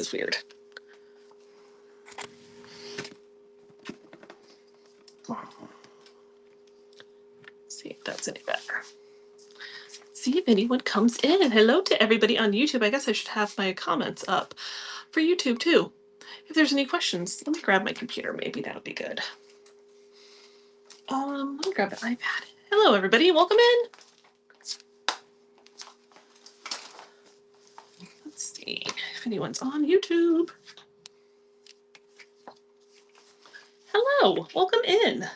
is weird. See if that's any better. See if anyone comes in. Hello to everybody on YouTube. I guess I should have my comments up for YouTube too. If there's any questions, let me grab my computer. Maybe that'll be good. Let me grab the iPad. Hello, everybody. Welcome in. Let's see if anyone's on YouTube. Hello, welcome in.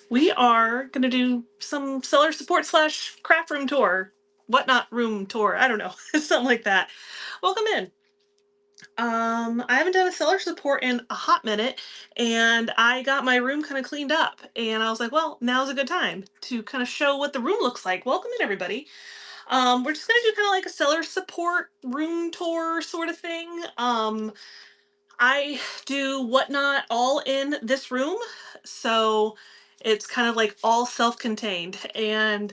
We are going to do some seller support / craft room tour, WhatNot room tour. I don't know, something like that. Welcome in. I haven't done a seller support in a hot minute, and I got my room kind of cleaned up, and I was like, well, now's a good time to kind of show what the room looks like. Welcome in, everybody. We're just gonna do kind of like a seller support room tour sort of thing. I do WhatNot all in this room, so it's kind of like all self-contained. And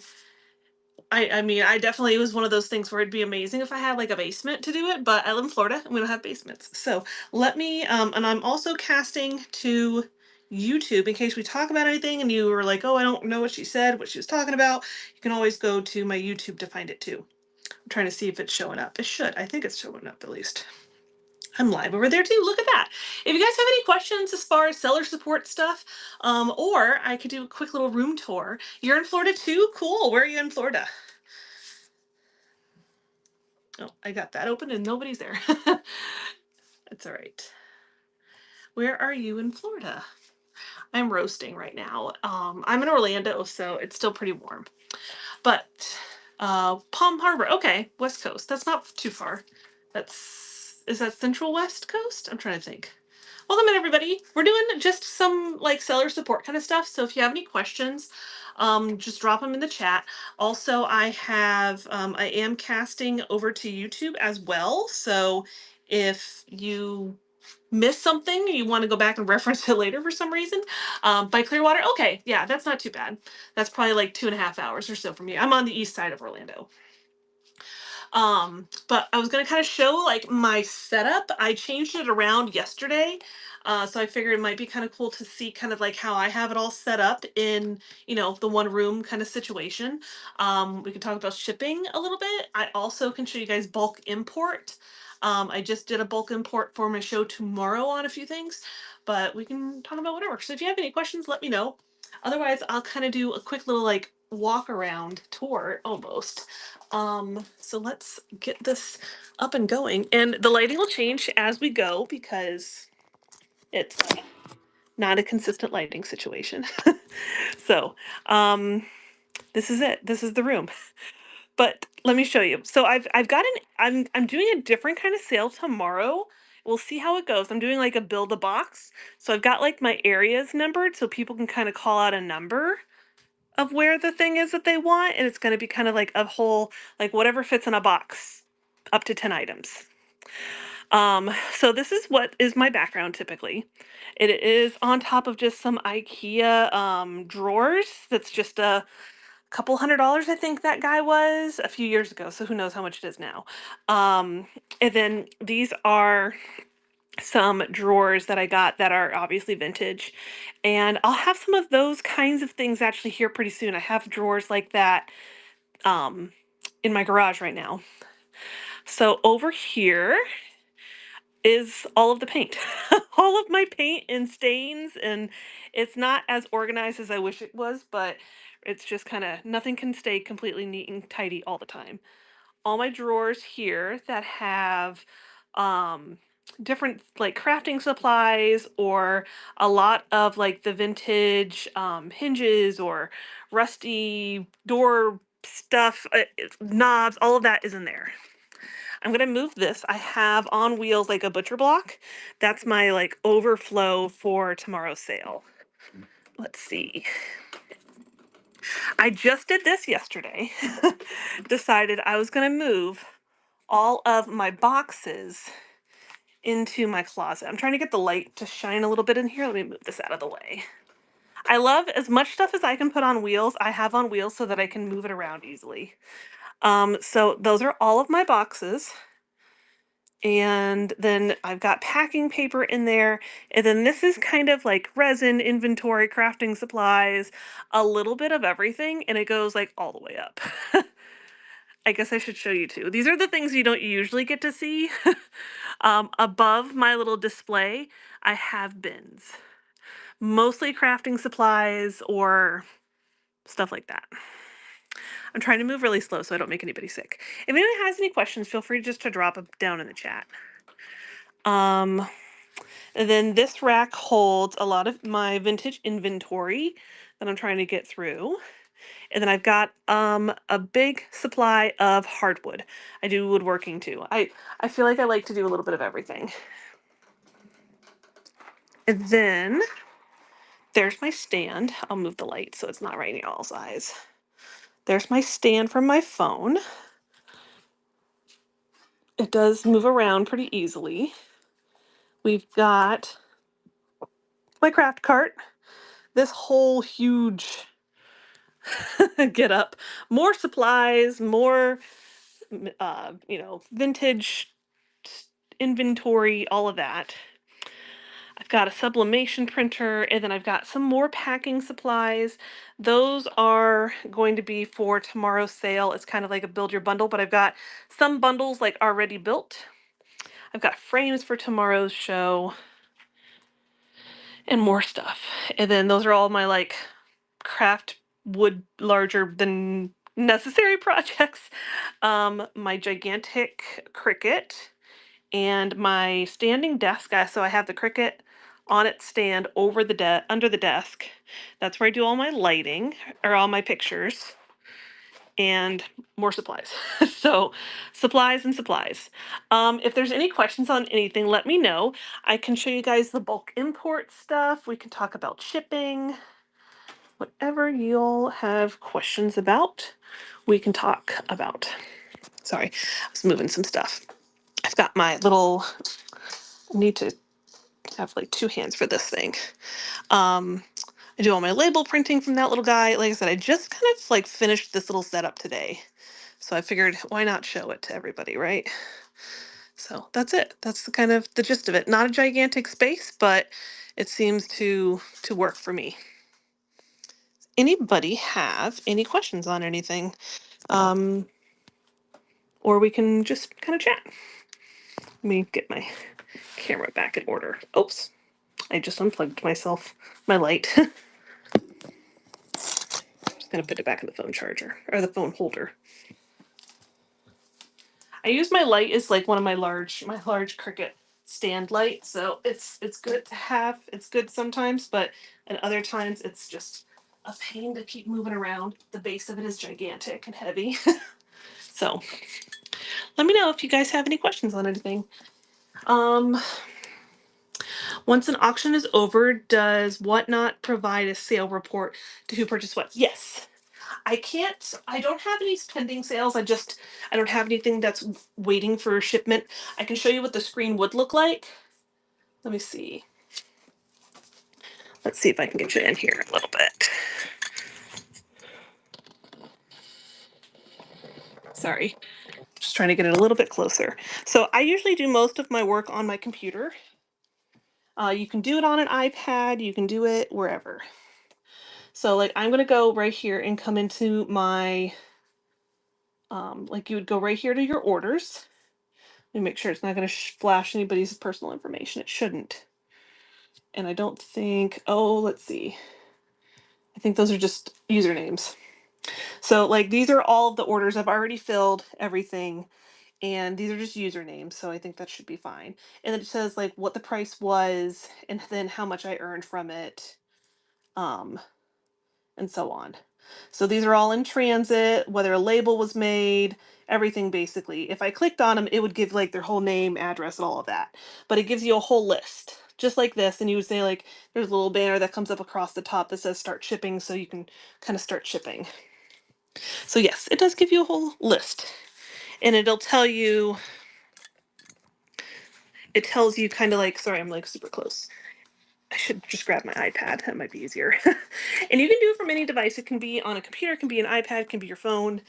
I mean, I definitely, it was one of those things where it'd be amazing if I had like a basement to do it, but I live in Florida and we don't have basements. So let me, and I'm also casting to YouTube in case we talk about anything and you were like, oh, I don't know what she said, what she was talking about. You can always go to my YouTube to find it too. I'm trying to see if it's showing up. It should. I think it's showing up at least. I'm live over there too. Look at that. If you guys have any questions as far as seller support stuff, or I could do a quick little room tour. You're in Florida too? Cool. Where are you in Florida? Oh, I got that open and nobody's there. That's all right. Where are you in Florida? I'm roasting right now. I'm in Orlando, so it's still pretty warm. But Palm Harbor, okay, West Coast. That's not too far. Is that Central West Coast? I'm trying to think. Welcome in, everybody. We're doing just some like seller support kind of stuff. So if you have any questions, just drop them in the chat. Also, I am casting over to YouTube as well. So if you miss something, you want to go back and reference it later for some reason, by Clearwater. Okay, yeah, that's not too bad. That's probably like 2.5 hours or so from me. I'm on the east side of Orlando. But I was gonna kind of show like my setup. I changed it around yesterday. So I figured it might be kind of cool to see kind of like how I have it all set up in, the one room kind of situation. We can talk about shipping a little bit. I also can show you guys bulk import. I just did a bulk import for my show tomorrow on a few things, but we can talk about whatever. So if you have any questions, let me know. Otherwise, I'll kind of do a quick little like walk around tour almost. So let's get this up and going. And the lighting will change as we go because it's not a consistent lighting situation. So, this is it. This is the room. But let me show you. So I've got I'm doing a different kind of sale tomorrow. We'll see how it goes. I'm doing like a build a box. So I've got like my areas numbered so people can kind of call out a number of where the thing is that they want, and it's going to be kind of like a whole, like whatever fits in a box, up to 10 items. So this is what is my background typically. It is on top of just some IKEA drawers. That's just a couple $100, I think that guy was a few years ago. So who knows how much it is now. And then these are some drawers that I got that are obviously vintage, and I'll have some of those kinds of things actually here pretty soon. I have drawers like that in my garage right now. So over here is all of the paint. All of my paint and stains, and it's not as organized as I wish it was, but it's just kind of, nothing can stay completely neat and tidy all the time. All my drawers here that have different like crafting supplies or a lot of like the vintage hinges or rusty door stuff, knobs, all of that is in there. I'm gonna move this. I have on wheels like a butcher block. That's my like overflow for tomorrow's sale. Let's see. I just did this yesterday. Decided I was gonna move all of my boxes into my closet. I'm trying to get the light to shine a little bit in here. Let me move this out of the way. I love as much stuff as I can put on wheels. I have on wheels so that I can move it around easily. So those are all of my boxes. And then I've got packing paper in there. And then this is kind of like resin, inventory, crafting supplies, a little bit of everything. And it goes like all the way up. I guess I should show you too. These are the things you don't usually get to see. Above my little display, I have bins, mostly crafting supplies or stuff like that. I'm trying to move really slow so I don't make anybody sick. If anyone has any questions, feel free just to drop them down in the chat. And then this rack holds a lot of my inventory that I'm trying to get through. And then I've got a big supply of hardwood. I do woodworking too. I feel like I like to do a little bit of everything. And then there's my stand. I'll move the light so it's not right in y'all's eyes. There's my stand from my phone. It does move around pretty easily. We've got my craft cart. This whole huge get up. More supplies, more vintage inventory, all of that. I've got a sublimation printer, and then I've got some more packing supplies. Those are going to be for tomorrow's sale. It's kind of like a build your bundle, but I've got some bundles like already built. I've got frames for tomorrow's show and more stuff. And then those are all my like craft wood larger than necessary projects. My gigantic Cricut and my standing desk. So I have the Cricut on its stand over the under the desk. That's where I do all my lighting or all my pictures and more supplies. So supplies and supplies. If there's any questions on anything, let me know. I can show you guys the bulk import stuff. We can talk about shipping. Whatever you'll have questions about, we can talk about. Sorry, I was moving some stuff. I've got my little, I need to have like two hands for this thing. I do all my label printing from that little guy. Like I said, I just kind of like finished this little setup today. So I figured why not show it to everybody, right? So that's it. That's the kind of the gist of it. Not a gigantic space, but it seems to work for me. Anybody have any questions on anything? Or we can just kind of chat. Let me get my camera back in order. Oops, I just unplugged my light. Just gonna put it back in the phone charger or the phone holder. I use my light as like one of my large Cricut stand light, so it's good to have. It's good sometimes, but at other times it's just a pain to keep moving around. The base of it is gigantic and heavy. So let me know if you guys have any questions on anything. Once an auction is over, does WhatNot provide a sale report to who purchased what? Yes. I don't have any pending sales. I don't have anything that's waiting for shipment. I can show you what the screen would look like. Let me see. Let's see if I can get you in here a little bit. Sorry. Just trying to get it a little bit closer. So I usually do most of my work on my computer. You can do it on an iPad. You can do it wherever. So like I'm going to go right here and come into my, like you would go right here to your orders. Let me make sure it's not going to flash anybody's personal information. It shouldn't. And I don't think, oh, let's see. I think those are just usernames. So like these are all of the orders. I've already filled everything. And these are just usernames. So I think that should be fine. And then it says like what the price was and then how much I earned from it. And so on. So these are all in transit, whether a label was made, everything basically. If I clicked on them, it would give like their whole name, address, and all of that. But it gives you a whole list, just like this. And you would say like, there's a little banner that comes up across the top that says start shipping, so you can kind of start shipping. So yes, it does give you a whole list. And it tells you kind of like, sorry, I'm like super close. I should just grab my iPad. That might be easier. And you can do it from any device. It can be on a computer, it can be an iPad, it can be your phone.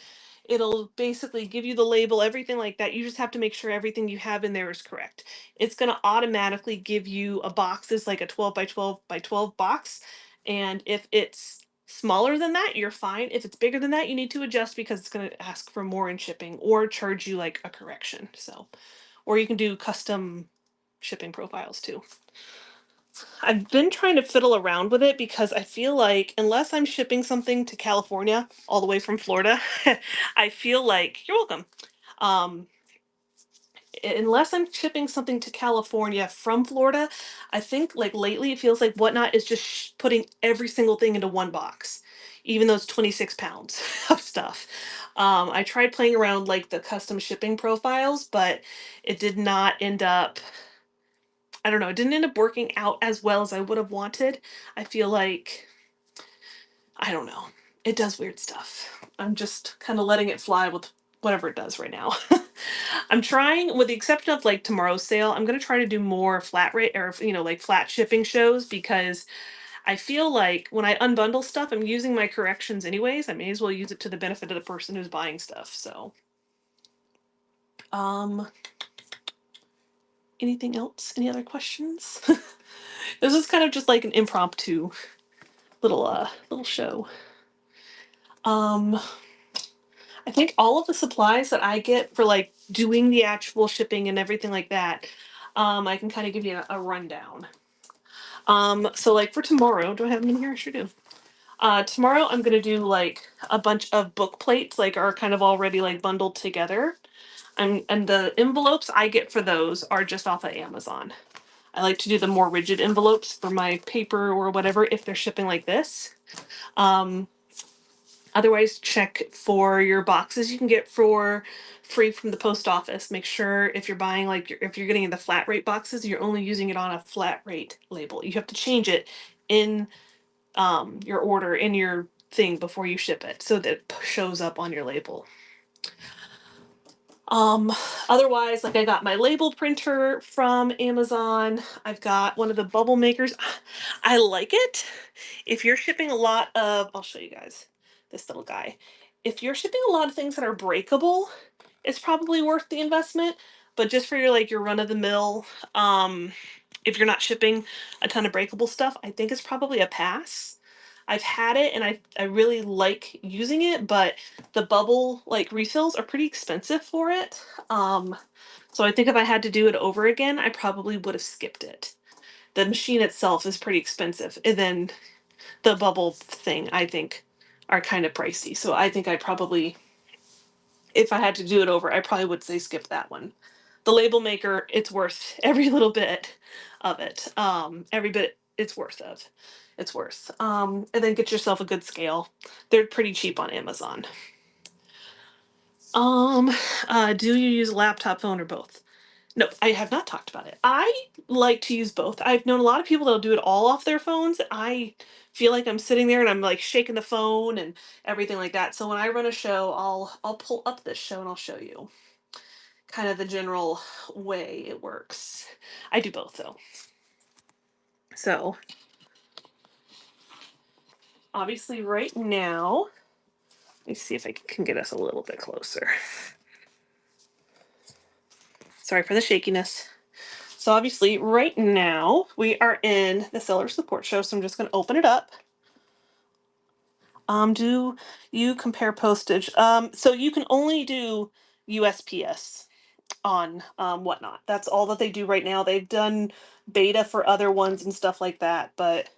It'll basically give you the label, everything like that. You just have to make sure everything you have in there is correct. It's going to automatically give you a box that's like a 12 by 12 by 12 box. And if it's smaller than that, you're fine. If it's bigger than that, you need to adjust because it's going to ask for more in shipping or charge you like a correction. So, or you can do custom shipping profiles too. I've been trying to fiddle around with it because I feel like unless I'm shipping something to California all the way from Florida, I feel like you're welcome. Um, unless I'm shipping something to California from Florida, I think like lately it feels like WhatNot is just putting every single thing into one box, even though it's 26 pounds of stuff. I tried playing around like the custom shipping profiles, but it did not end up, I don't know, it didn't end up working out as well as I would have wanted. I feel like, I don't know, it does weird stuff. I'm just kind of letting it fly with whatever it does right now. I'm trying, with the exception of like tomorrow's sale, I'm going to try to do more flat rate or, like flat shipping shows because I feel like when I unbundle stuff, I'm using my corrections anyways. I may as well use it to the benefit of the person who's buying stuff. So, um, anything else? Any other questions? This is kind of just like an impromptu little show. I think all of the supplies that I get for like doing the actual shipping and everything like that, I can kind of give you a rundown. So like for tomorrow, do I have them in here? I sure do. Tomorrow I'm gonna do like a bunch of book plates, like are kind of already like bundled together. And the envelopes I get for those are just off of Amazon. I like to do the more rigid envelopes for my paper or whatever if they're shipping like this. Um, Otherwise, check for your boxes you can get for free from the post office. Make sure if you're buying like if you're getting the flat rate boxes, you're only using it on a flat rate label. You have to change it in your order in your thing before you ship it so that it shows up on your label. Um, Otherwise, like I got my label printer from Amazon. I've got one of the bubble makers. I like it. If you're shipping a lot of, I'll show you guys this little guy. If you're shipping a lot of things that are breakable, it's probably worth the investment. But just for your like your run of the mill, if you're not shipping a ton of breakable stuff, I think it's probably a pass. I've had it and I really like using it, but the bubble like refills are pretty expensive for it. So I think if I had to do it over again, I probably would have skipped it. The machine itself is pretty expensive, and then the bubble thing I think are kind of pricey. So I think I probably, if I had to do it over, I probably would say skip that one. The label maker, it's worth every little bit of it. Every bit it's worth of. It's worth. And then get yourself a good scale. They're pretty cheap on Amazon. Um, do you use a laptop, phone, or both? No, I have not talked about it. I like to use both. I've known a lot of people that'll do it all off their phones. I feel like I'm sitting there and I'm like shaking the phone and everything like that. So when I run a show, I'll pull up this show and I'll show you kind of the general way it works. I do both though. So obviously right now, let me see if I can get us a little bit closer. Sorry for the shakiness. So obviously right now we are in the seller support show. So I'm just going to open it up. Do you compare postage? So you can only do USPS on WhatNot. That's all that they do right now. They've done beta for other ones and stuff like that, but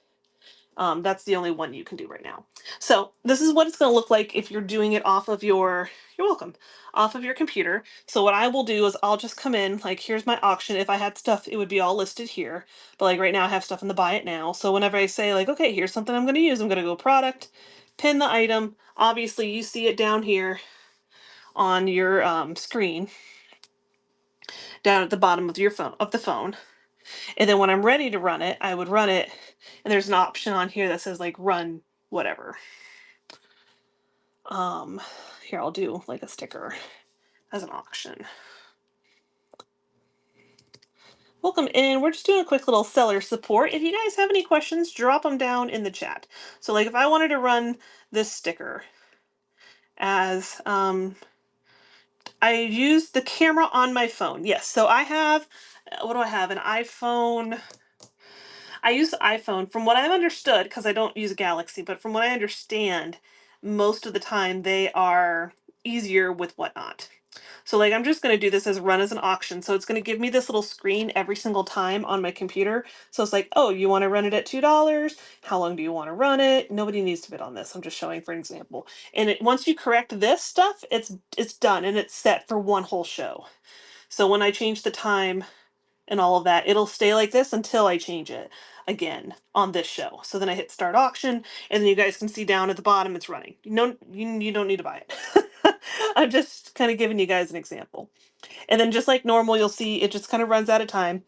that's the only one you can do right now. So this is what it's going to look like if you're doing it off of you're welcome, off of your computer. So what I will do is I'll just come in, like here's my auction. If I had stuff, it would be all listed here. But like right now I have stuff in the buy it now. So whenever I say like, okay, here's something I'm going to use, I'm going to go product, pin the item. Obviously you see it down here on your screen, down at the bottom of your phone, of the phone. And then when I'm ready to run it, I would run it. And there's an option on here that says like run whatever. Here I'll do like a sticker as an auction. Welcome in. We're just doing a quick little seller support. If you guys have any questions, drop them down in the chat. So like if I wanted to run this sticker as I use the camera on my phone. Yes, so I have, what do I have? An iPhone. I use the iPhone. From what I've understood, because I don't use a Galaxy, but from what I understand, most of the time they are easier with WhatNot. So like I'm just going to do this as run as an auction. So it's going to give me this little screen every single time on my computer. So it's like, oh, you want to run it at $2? How long do you want to run it? Nobody needs to bid on this. I'm just showing for an example. And once you correct this stuff, it's done and it's set for one whole show. So when I change the time and all of that, it'll stay like this until I change it again on this show. So then I hit start auction, and then you guys can see down at the bottom it's running. You don't need to buy it. I'm just kind of giving you guys an example. And then just like normal, you'll see it just kind of runs out of time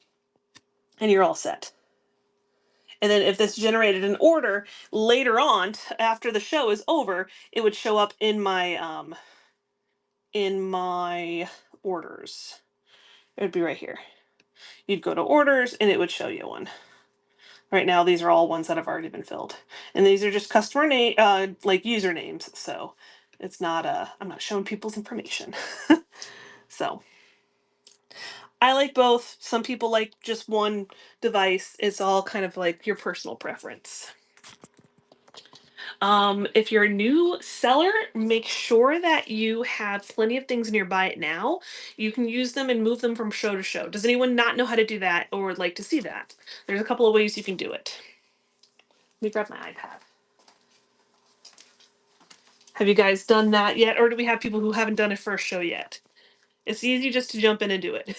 and you're all set. And then if this generated an order later on after the show is over, it would show up in my orders. It would be right here. You'd go to orders and it would show you one. Right now, these are all ones that have already been filled. And these are just customer name, like usernames. So it's not, I'm not showing people's information. So I like both. Some people like just one device. It's all kind of like your personal preference. If you're a new seller, make sure that you have plenty of things in your buy it now. You can use them and move them from show to show. Does anyone not know how to do that or would like to see that? There's a couple of ways you can do it. Let me grab my iPad. Have you guys done that yet? Or do we have people who haven't done a first show yet? It's easy just to jump in and do it.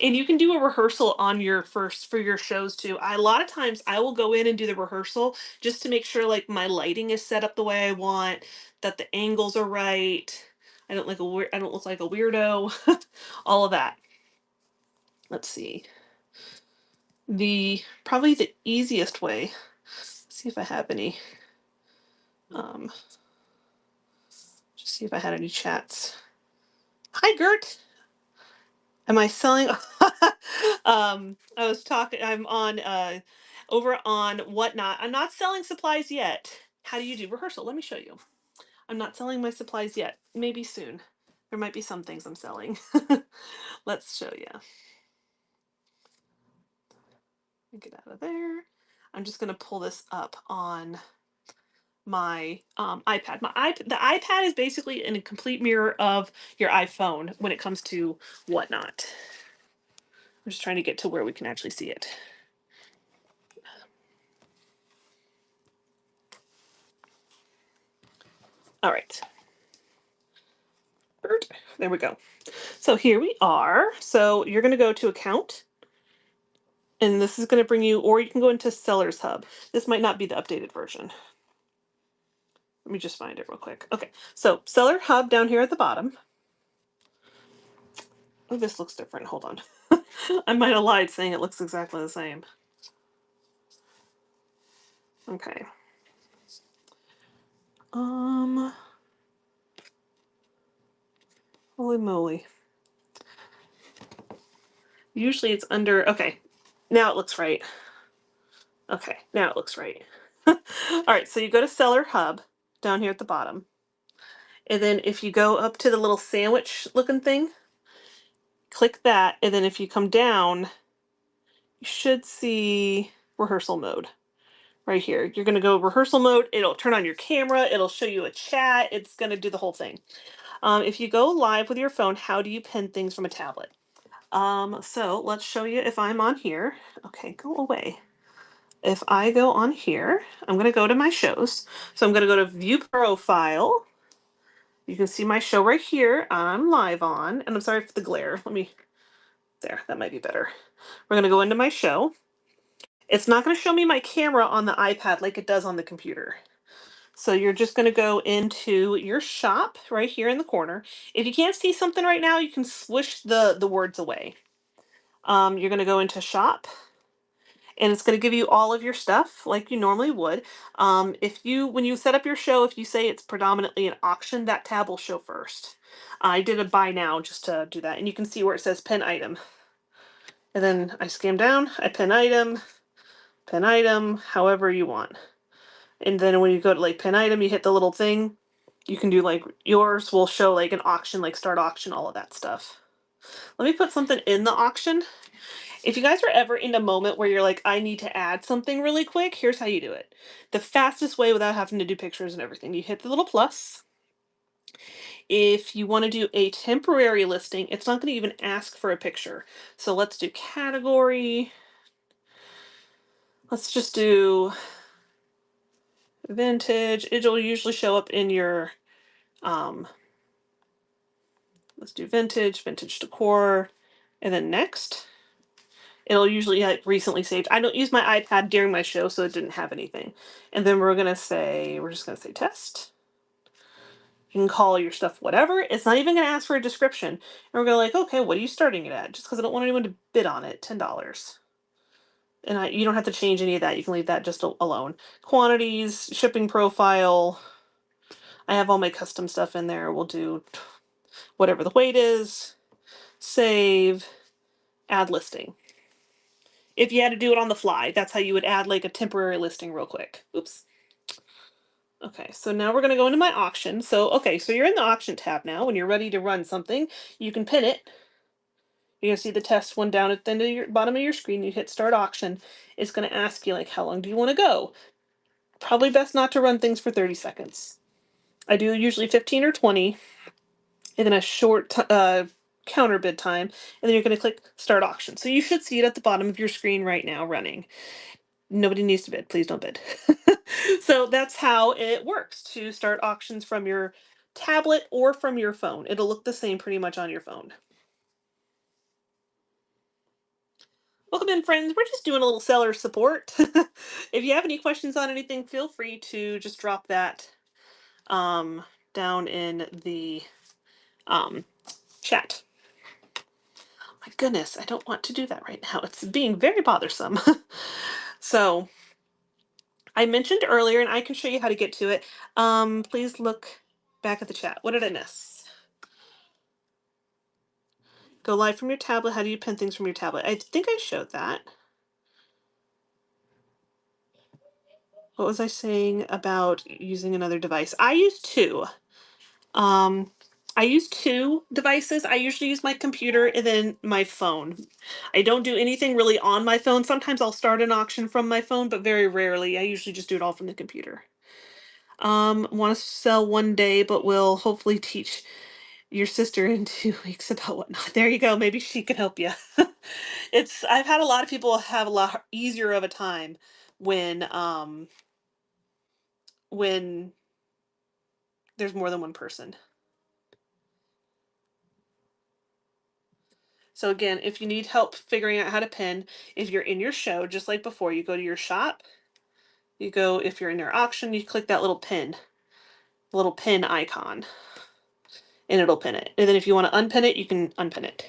And you can do a rehearsal on your first for your shows too. A lot of times I will go in and do the rehearsal just to make sure like my lighting is set up the way I want, that the angles are right. I don't look like a weirdo. All of that. Let's see. Probably the easiest way. Let's see if I have any. Just see if I had any chats. Hi, Gert. Am I selling? I was talking. I'm on over on WhatNot. I'm not selling supplies yet. How do you do rehearsal? Let me show you. I'm not selling my supplies yet. Maybe soon. There might be some things I'm selling. Let's show you. Get out of there. I'm just gonna pull this up on my iPad. The iPad is basically a complete mirror of your iPhone when it comes to WhatNot. I'm just trying to get to where we can actually see it. All right. There we go. So here we are. So you're going to go to account, and this is going to bring you, or you can go into Sellers Hub. This might not be the updated version. Let me just find it real quick. Okay, so Seller Hub down here at the bottom. Oh, this looks different. Hold on. I might have lied saying it looks exactly the same. Okay. Holy moly. Usually it's under, okay. Now it looks right. Okay, now it looks right. All right, so you go to Seller Hub down here at the bottom. And then if you go up to the little sandwich looking thing, click that. And then if you come down, you should see rehearsal mode right here. You're going to go rehearsal mode. It'll turn on your camera. It'll show you a chat. It's going to do the whole thing. If you go live with your phone, how do you pin things from a tablet? So let's show you if I'm on here. Okay, go away. If I go on here, I'm going to go to my shows. So I'm going to go to view profile. You can see my show right here. I'm live on, and I'm sorry for the glare. There, that might be better. We're going to go into my show. It's not going to show me my camera on the iPad like it does on the computer. So you're just going to go into your shop right here in the corner. If you can't see something right now, you can swish the words away. You're going to go into shop, and it's going to give you all of your stuff like you normally would. When you set up your show, if you say it's predominantly an auction, that tab will show first. I did a buy now just to do that, and you can see where it says pin item. And then I skim down, I pin item, however you want. And then when you go to like pin item, you hit the little thing, You can do like yours will show like an auction, like start auction, all of that stuff. Let me put something in the auction. If you guys are ever in a moment where you're like, I need to add something really quick, here's how you do it. The fastest way without having to do pictures and everything, you hit the little plus. If you want to do a temporary listing, it's not going to even ask for a picture. So let's do category. Let's just do vintage. It'll usually show up in your, let's do vintage, vintage decor, and then next. It'll usually like recently saved. I don't use my iPad during my show, so it didn't have anything. And then we're just gonna say test. You can call your stuff whatever. It's not even gonna ask for a description. And we're gonna like, okay, what are you starting it at? Just because I don't want anyone to bid on it, $10. And you don't have to change any of that. You can leave that just alone. Quantities, shipping profile. I have all my custom stuff in there. We'll do whatever the weight is. Save, add listing. If you had to do it on the fly, that's how you would add like a temporary listing real quick. Oops. Okay, so now we're gonna go into my auction. So you're in the auction tab now. When you're ready to run something, you can pin it. You're gonna see the test one down at the end of your bottom of your screen. You hit start auction. It's gonna ask you like, how long do you want to go? Probably best not to run things for 30 seconds. I do usually 15 or 20, and then a short counter bid time, and then you're going to click start auction. So you should see it at the bottom of your screen right now running. Nobody needs to bid. Please don't bid. So that's how it works to start auctions from your tablet or from your phone. It'll look the same pretty much on your phone. Welcome in, friends. We're just doing a little seller support. If you have any questions on anything, feel free to just drop that down in the chat. My goodness, I don't want to do that right now. It's being very bothersome. So I mentioned earlier, and I can show you how to get to it. Please look back at the chat. What did I miss? Go live from your tablet. How do you pin things from your tablet? I think I showed that. What was I saying about using another device? I use two. I use two devices. I usually use my computer and then my phone. I don't do anything really on my phone. Sometimes I'll start an auction from my phone, but very rarely. I usually just do it all from the computer. Want to sell one day, but will hopefully teach your sister in 2 weeks about whatnot. There you go. Maybe she can help you. I've had a lot of people have a lot easier of a time when there's more than one person. So again, if you need help figuring out how to pin, if you're in your show, just like before, you go to your shop, if you're in your auction, you click that little pin icon, and it'll pin it. And then if you want to unpin it, you can unpin it.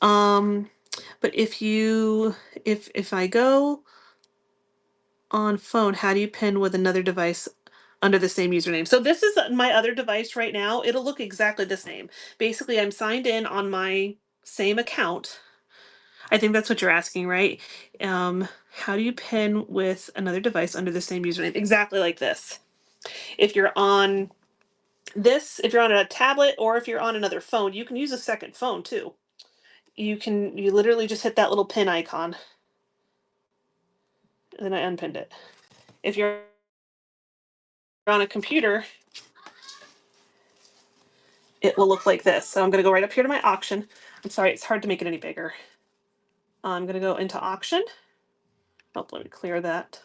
But if I go on phone, how do you pin with another device under the same username? So this is my other device right now. It'll look exactly the same. Basically, I'm signed in on my same account. I think that's what you're asking, right? How do you pin with another device under the same username? Exactly like this. If you're on a tablet or if you're on another phone, you can use a second phone too. You literally just hit that little pin icon. And then I unpinned it. If you're on a computer, it will look like this. So I'm going to go right up here to my auction. I'm sorry, it's hard to make it any bigger. I'm going to go into auction. Oh, let me clear that.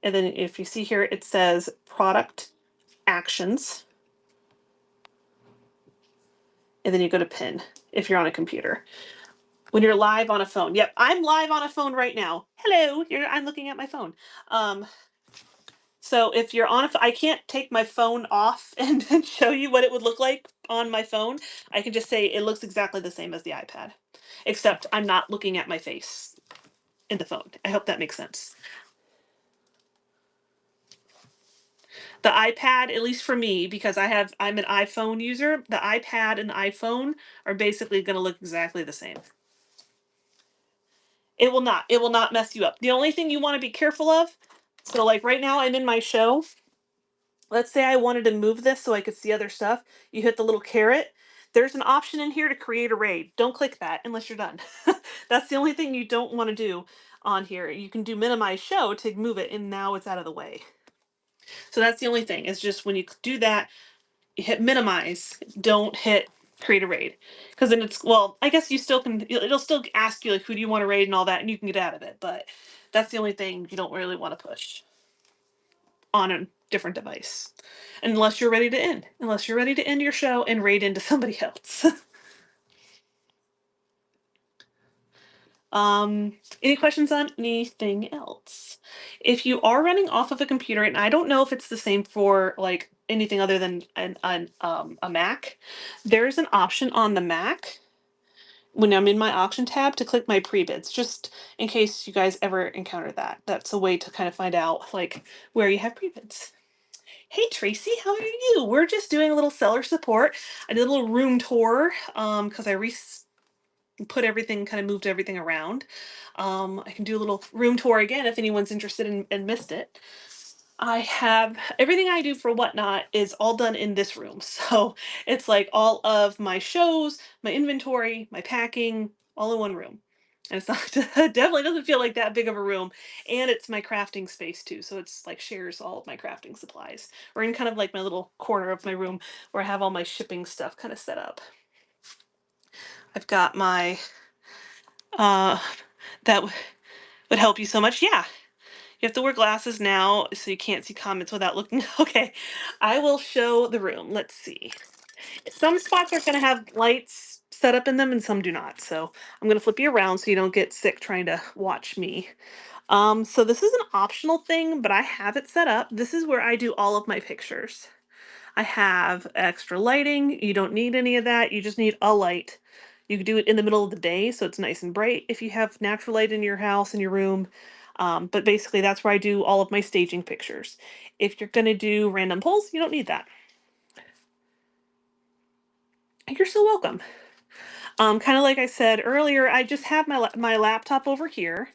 And then if you see here, it says product actions. And then you go to pin if you're on a computer. When you're live on a phone. Yep, I'm live on a phone right now. Hello, I'm looking at my phone. So if you're on I can't take my phone off and show you what it would look like on my phone. I can just say it looks exactly the same as the iPad, except I'm not looking at my face in the phone. I hope that makes sense. The iPad, at least for me, because I'm an iPhone user, the iPad and the iPhone are basically going to look exactly the same. It will not mess you up. The only thing you want to be careful of, so like right now I'm in my show. let's say I wanted to move this so I could see other stuff. You hit the little caret. There's an option in here to create a raid. Don't click that unless you're done. That's the only thing you don't want to do on here. You can do minimize show to move it, and now it's out of the way. So that's the only thing. It's just when you do that, you hit minimize. Don't hit create a raid, because then it's, well, I guess you still can. It'll still ask you like who do you want to raid and all that, and you can get out of it. But that's the only thing you don't really want to push on a different device, unless you're ready to end. Unless you're ready to end your show and raid into somebody else. Any questions on anything else? If you are running off of a computer, and I don't know if it's the same for like anything other than a Mac, there's an option on the Mac when I'm in my auction tab to click my pre-bids, just in case you guys ever encounter that. That's a way to kind of find out like where you have pre-bids. Hey Tracy, how are you? We're just doing a little seller support. I did a little room tour because I put everything, kind of moved everything around. I can do a little room tour again if anyone's interested and missed it. I have everything I do for WhatNot is all done in this room. So it's like all of my shows, my inventory, my packing, all in one room. And it's not, it definitely doesn't feel like that big of a room. And it's my crafting space too. So it's like shares all of my crafting supplies. We're in kind of like my little corner of my room where I have all my shipping stuff kind of set up. I've got my, uh, that would help you so much. Yeah. You have to wear glasses now so you can't see comments without looking. Okay, I will show the room. Let's see. Some spots are going to have lights set up in them and some do not. So I'm going to flip you around so you don't get sick trying to watch me. So this is an optional thing, but I have it set up. This is where I do all of my pictures. I have extra lighting. You don't need any of that. You just need a light. You can do it in the middle of the day so it's nice and bright if you have natural light in your house, in your room. But basically that's where I do all of my staging pictures. If you're going to do random pulls, you don't need that. You're so welcome. Kind of like I said earlier, I just have my laptop over here.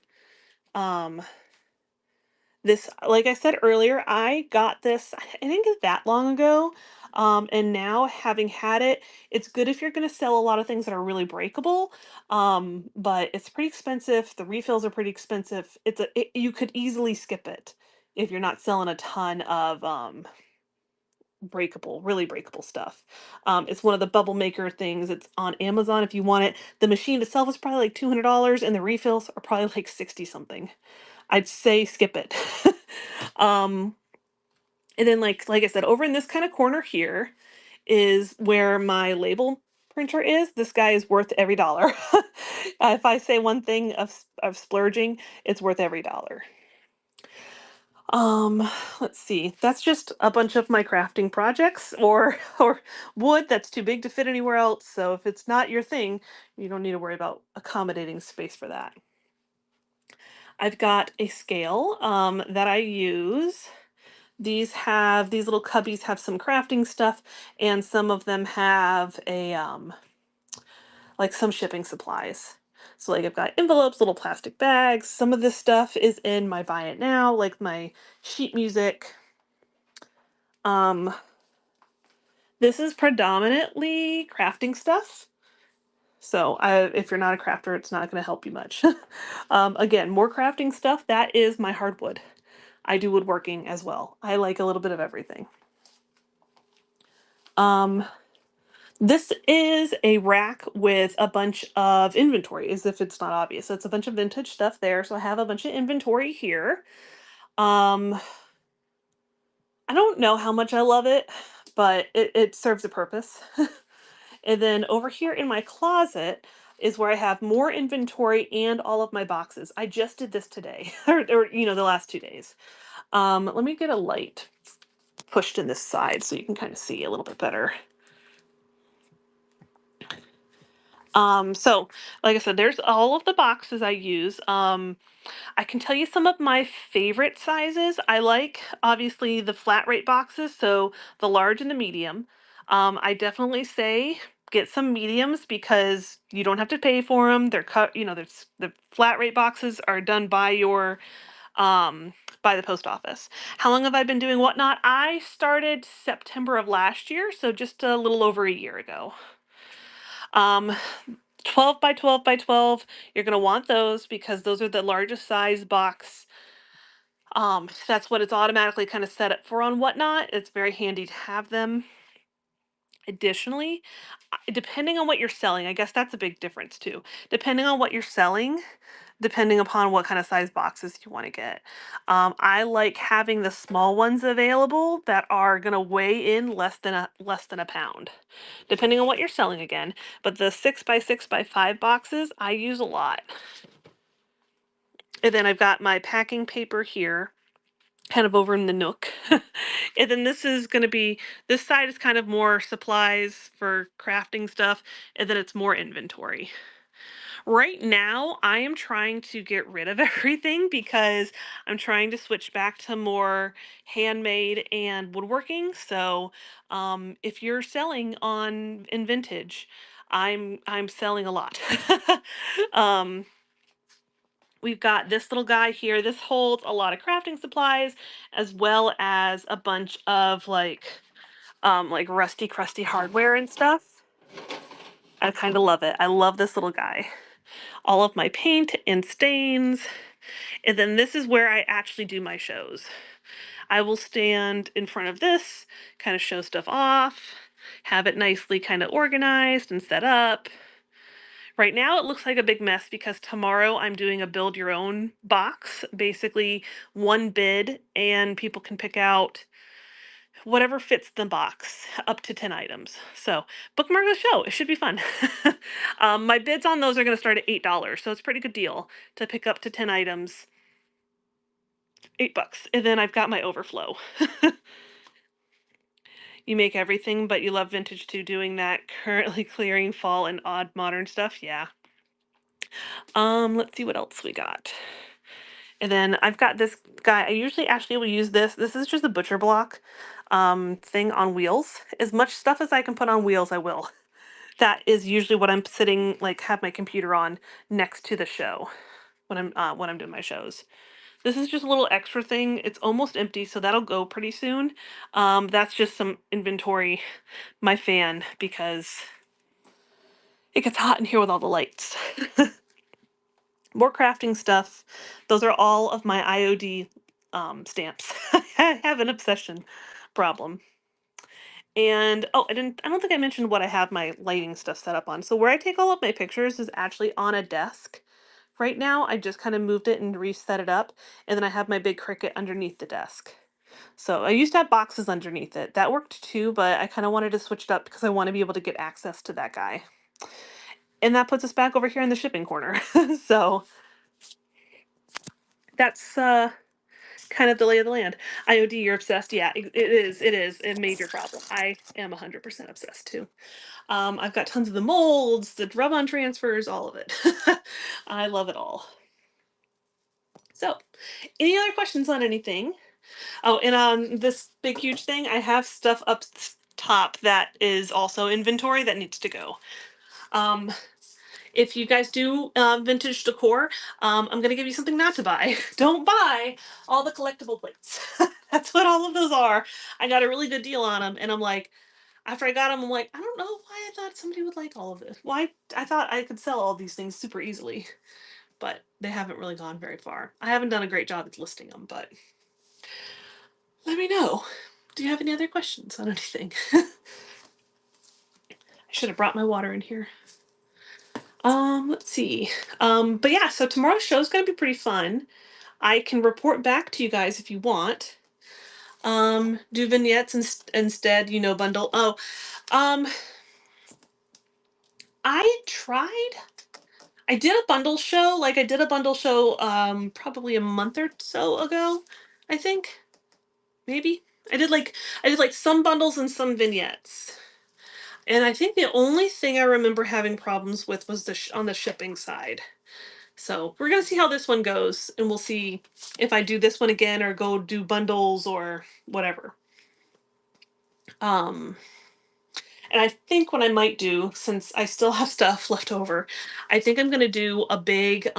This, like I said earlier, I got this, I didn't get it that long ago. And now having had it, it's good if you're going to sell a lot of things that are really breakable. But it's pretty expensive. The refills are pretty expensive. You could easily skip it if you're not selling a ton of, really breakable stuff. It's one of the bubble maker things. It's on Amazon if you want it. The machine itself is probably like $200 and the refills are probably like 60 something. I'd say skip it. um, and then like I said, over in this kind of corner here is where my label printer is. This guy is worth every dollar. If I say one thing of splurging, it's worth every dollar. Let's see. That's just a bunch of my crafting projects or wood that's too big to fit anywhere else. So if it's not your thing, you don't need to worry about accommodating space for that. I've got a scale that I use. These little cubbies have some crafting stuff, and some of them have a like some shipping supplies. So like I've got envelopes, little plastic bags. Some of this stuff is in my buy it now, like my sheet music. This is predominantly crafting stuff. So if you're not a crafter, it's not going to help you much. Again, more crafting stuff. That is my hardwood. I do woodworking as well. I like a little bit of everything. This is a rack with a bunch of inventory, as if it's not obvious. It's a bunch of vintage stuff there. So I have a bunch of inventory here. I don't know how much I love it, but it serves a purpose. And then over here in my closet is where I have more inventory and all of my boxes. I just did this today, or the last 2 days. Let me get a light pushed in this side so you can kind of see a little bit better. So like I said, there's all of the boxes I use. I can tell you some of my favorite sizes. I like, obviously, the flat rate boxes, so the large and the medium. I definitely say get some mediums because you don't have to pay for them. They're cut, the flat rate boxes are done by your um, by the post office. How long have I been doing WhatNot? I started September of last year, so just a little over a year ago. 12 by 12 by 12, you're going to want those because those are the largest size box. That's what it's automatically kind of set up for on WhatNot. It's very handy to have them. Additionally, depending on what you're selling, I guess that's a big difference too. Depending on what you're selling, depending upon what kind of size boxes you want to get. I like having the small ones available that are going to weigh in less than a pound, depending on what you're selling again. But the 6 by 6 by 5 boxes I use a lot. And then I've got my packing paper here, kind of over in the nook. And then this side is kind of more supplies for crafting stuff, and then it's more inventory. Right now, I am trying to get rid of everything because I'm trying to switch back to more handmade and woodworking. So, if you're selling on in vintage, I'm selling a lot. um, we've got this little guy here. This holds a lot of crafting supplies as well as a bunch of like rusty crusty hardware and stuff. I kind of love it. I love this little guy. All of my paint and stains. And then this is where I actually do my shows. I will stand in front of this, kind of show stuff off, have it nicely kind of organized and set up. Right now it looks like a big mess because tomorrow I'm doing a build your own box, basically one bid, and people can pick out whatever fits the box, up to 10 items. So bookmark the show. It should be fun. My bids on those are going to start at $8, so it's a pretty good deal to pick up to 10 items. $8. And then I've got my overflow. You make everything, but you love vintage too, doing that, currently clearing fall and odd modern stuff. Yeah. Let's see what else we got. And then I've got this guy. I usually actually will use this. This is just a butcher block thing on wheels. As much stuff as I can put on wheels, I will. That is usually what I'm sitting, like, have my computer on next to the show when I'm doing my shows. This is just a little extra thing. It's almost empty, so that'll go pretty soon. That's just some inventory, my fan, because it gets hot in here with all the lights. More crafting stuff. Those are all of my IOD stamps. I have an obsession problem. And oh, I don't think I mentioned what I have my lighting stuff set up on. So where I take all of my pictures is actually on a desk. Right now, I just kind of moved it and reset it up, and then I have my big Cricut underneath the desk. So I used to have boxes underneath it. That worked too, but I kind of wanted to switch it up because I want to be able to get access to that guy. And that puts us back over here in the shipping corner. So that's kind of the lay of the land. IOD, you're obsessed. Yeah, it is. It is a major problem. I am 100% obsessed too. I've got tons of the molds, the rub-on transfers, all of it. I love it all. So, any other questions on anything? Oh, and on this big, huge thing, I have stuff up top that is also inventory that needs to go. Um, if you guys do vintage decor, I'm going to give you something not to buy. Don't buy all the collectible plates. That's what all of those are. I got a really good deal on them, and I'm like, after I got them, I'm like, I don't know why I thought somebody would like all of this. Why I thought I could sell all these things super easily, but they haven't really gone very far. I haven't done a great job at listing them, but let me know. Do you have any other questions on anything? I should have brought my water in here. Let's see. But yeah, so tomorrow's show is going to be pretty fun. I can report back to you guys if you want. Do vignettes instead, bundle. Oh, um, I tried. I did a bundle show. Like I did a bundle show, probably a month or so ago, I think. Maybe. I did like some bundles and some vignettes. And I think the only thing I remember having problems with was on the shipping side. So we're going to see how this one goes, and we'll see if I do this one again or go do bundles or whatever. And I think what I might do, since I still have stuff left over, I think I'm going to do a big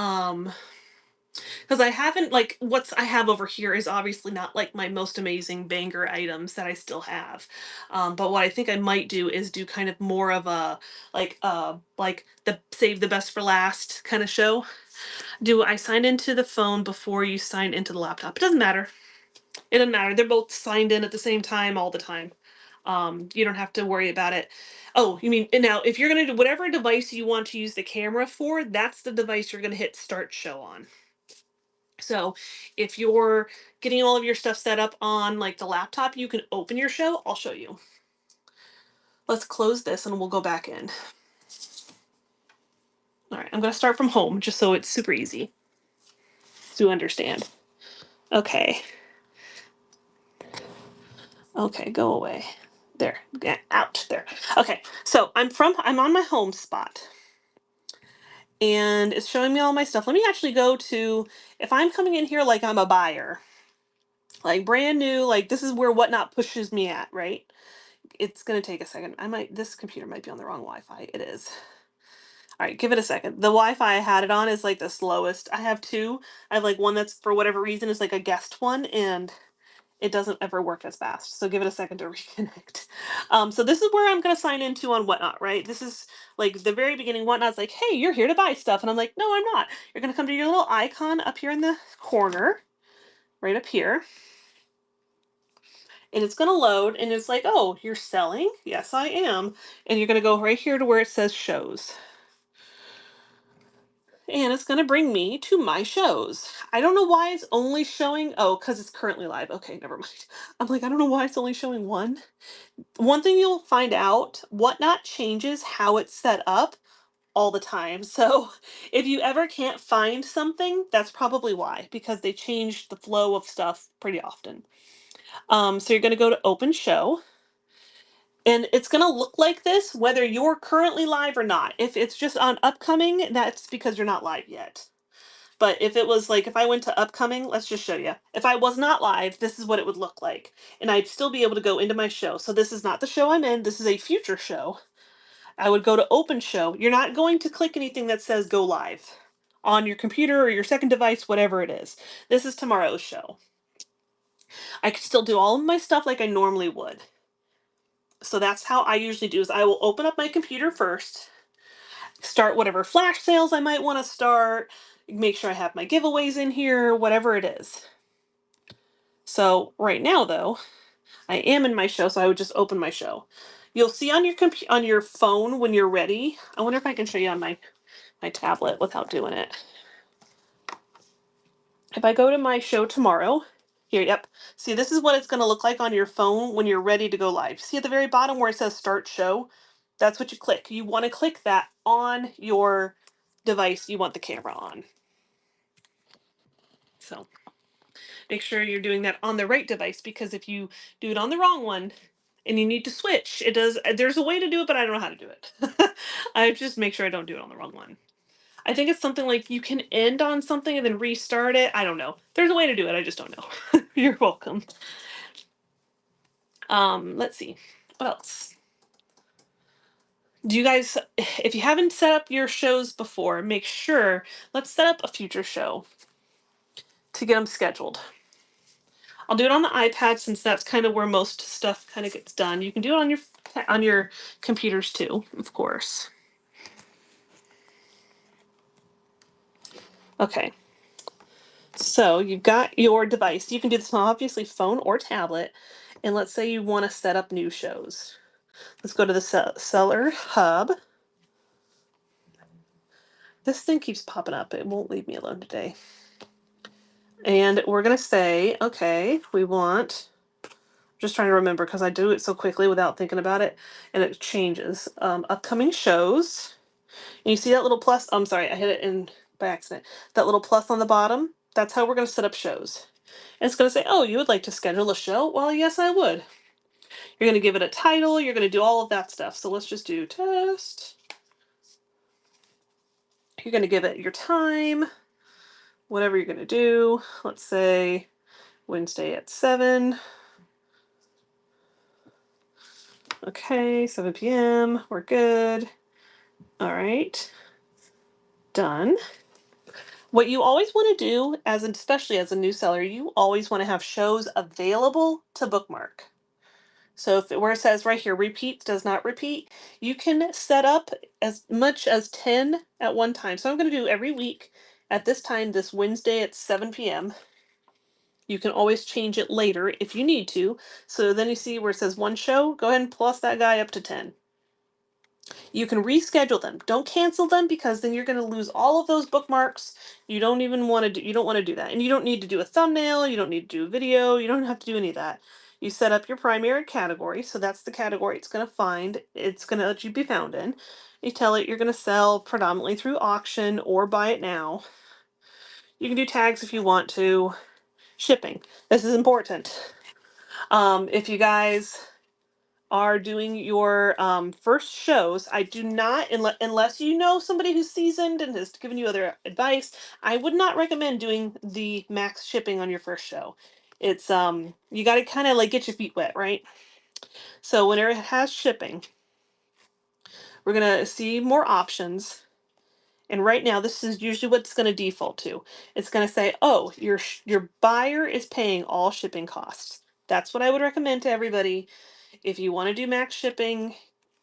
Because I haven't like what's I have over here is obviously not like my most amazing banger items that I still have. But what I think I might do is do kind of more of a like the save the best for last kind of show. Do I sign into the phone before you sign into the laptop? It doesn't matter. It doesn't matter. They're both signed in at the same time all the time. You don't have to worry about it. Oh, you mean and now if you're gonna do whatever device you want to use the camera for, that's the device you're gonna hit start show on. So if you're getting all of your stuff set up on like the laptop, you can open your show. I'll show you. Let's close this and we'll go back in. All right, I'm gonna start from home just so it's super easy to understand. Okay. Okay, go away. There, get out there. Okay, so I'm on my home spot and it's showing me all my stuff. Let me actually go to, if I'm coming in here like I'm a buyer, like brand new, like this is where WhatNot pushes me at, right? It's gonna take a second. This computer might be on the wrong Wi-Fi. It is. All right, give it a second. The Wi-Fi I had it on is like the slowest. I have two. I have like one that's for whatever reason is like a guest one and it doesn't ever work as fast. So give it a second to reconnect. So this is where I'm gonna sign into on WhatNot, right? This is like the very beginning. WhatNot's like, hey, you're here to buy stuff. And I'm like, no, I'm not. You're gonna come to your little icon up here in the corner, right up here. And it's gonna load and it's like, oh, you're selling? Yes, I am. And you're gonna go right here to where it says shows. And it's gonna bring me to my shows. I don't know why it's only showing, oh, because it's currently live. Okay, never mind. I'm like, I don't know why it's only showing one. One thing you'll find out, WhatNot changes how it's set up all the time. So if you ever can't find something, that's probably why, because they change the flow of stuff pretty often. So you're gonna go to open show. And it's going to look like this whether you're currently live or not. If it's just on upcoming, that's because you're not live yet. But if it was like, if I went to upcoming, let's just show you. If I was not live, this is what it would look like. And I'd still be able to go into my show. So this is not the show I'm in. This is a future show. I would go to open show. You're not going to click anything that says go live on your computer or your second device, whatever it is. This is tomorrow's show. I could still do all of my stuff like I normally would. So that's how I usually do is I will open up my computer first, start whatever flash sales I might want to start, make sure I have my giveaways in here, whatever it is. So right now though, I am in my show, so I would just open my show. You'll see on your on your phone when you're ready. I wonder if I can show you on my tablet without doing it. If I go to my show tomorrow, here, yep. See, this is what it's going to look like on your phone when you're ready to go live. See at the very bottom where it says start show? That's what you click. You want to click that on your device you want the camera on. So make sure you're doing that on the right device because if you do it on the wrong one and you need to switch, it does. There's a way to do it, but I don't know how to do it. I just make sure I don't do it on the wrong one. I think it's something like you can end on something and then restart it. I don't know. There's a way to do it. I just don't know. You're welcome. Let's see. What else? Do you guys, if you haven't set up your shows before, make sure, let's set up a future show to get them scheduled. I'll do it on the iPad since that's kind of where most stuff kind of gets done. You can do it on your computers too, of course. Okay. So you've got your device. You can do this on obviously phone or tablet. And let's say you want to set up new shows. Let's go to the Seller Hub. This thing keeps popping up. It won't leave me alone today. And we're going to say, okay, we want, just trying to remember because I do it so quickly without thinking about it. And it changes. Upcoming shows. And you see that little plus? I'm sorry, I hit it in by accident. That little plus on the bottom, that's how we're going to set up shows. And it's going to say, oh, you would like to schedule a show? Well, yes, I would. You're going to give it a title. You're going to do all of that stuff. So let's just do test. You're going to give it your time, whatever you're going to do. Let's say Wednesday at 7. Okay, 7 p.m. We're good. All right. Done. What you always want to do, especially as a new seller, you always want to have shows available to bookmark. So where it says right here, repeats does not repeat, you can set up as much as 10 at one time. So I'm going to do every week at this time, this Wednesday at 7 p.m. You can always change it later if you need to. So then you see where it says one show, go ahead and plus that guy up to 10. You can reschedule them. Don't cancel them because then you're going to lose all of those bookmarks. You don't even want to do, you don't want to do that. And you don't need to do a thumbnail, you don't need to do a video, you don't have to do any of that. You set up your primary category, so that's the category it's going to find. It's going to let you be found in. You tell it you're going to sell predominantly through auction or buy it now. You can do tags if you want to. Shipping. This is important. If you guys are doing your first shows, I do not, unless you know somebody who's seasoned and has given you other advice, I would not recommend doing the max shipping on your first show. It's you got to kind of like get your feet wet, right? So whenever it has shipping, we're gonna see more options. And right now, this is usually what it's going to default to. It's going to say, "Oh, your buyer is paying all shipping costs." That's what I would recommend to everybody. If you want to do max shipping,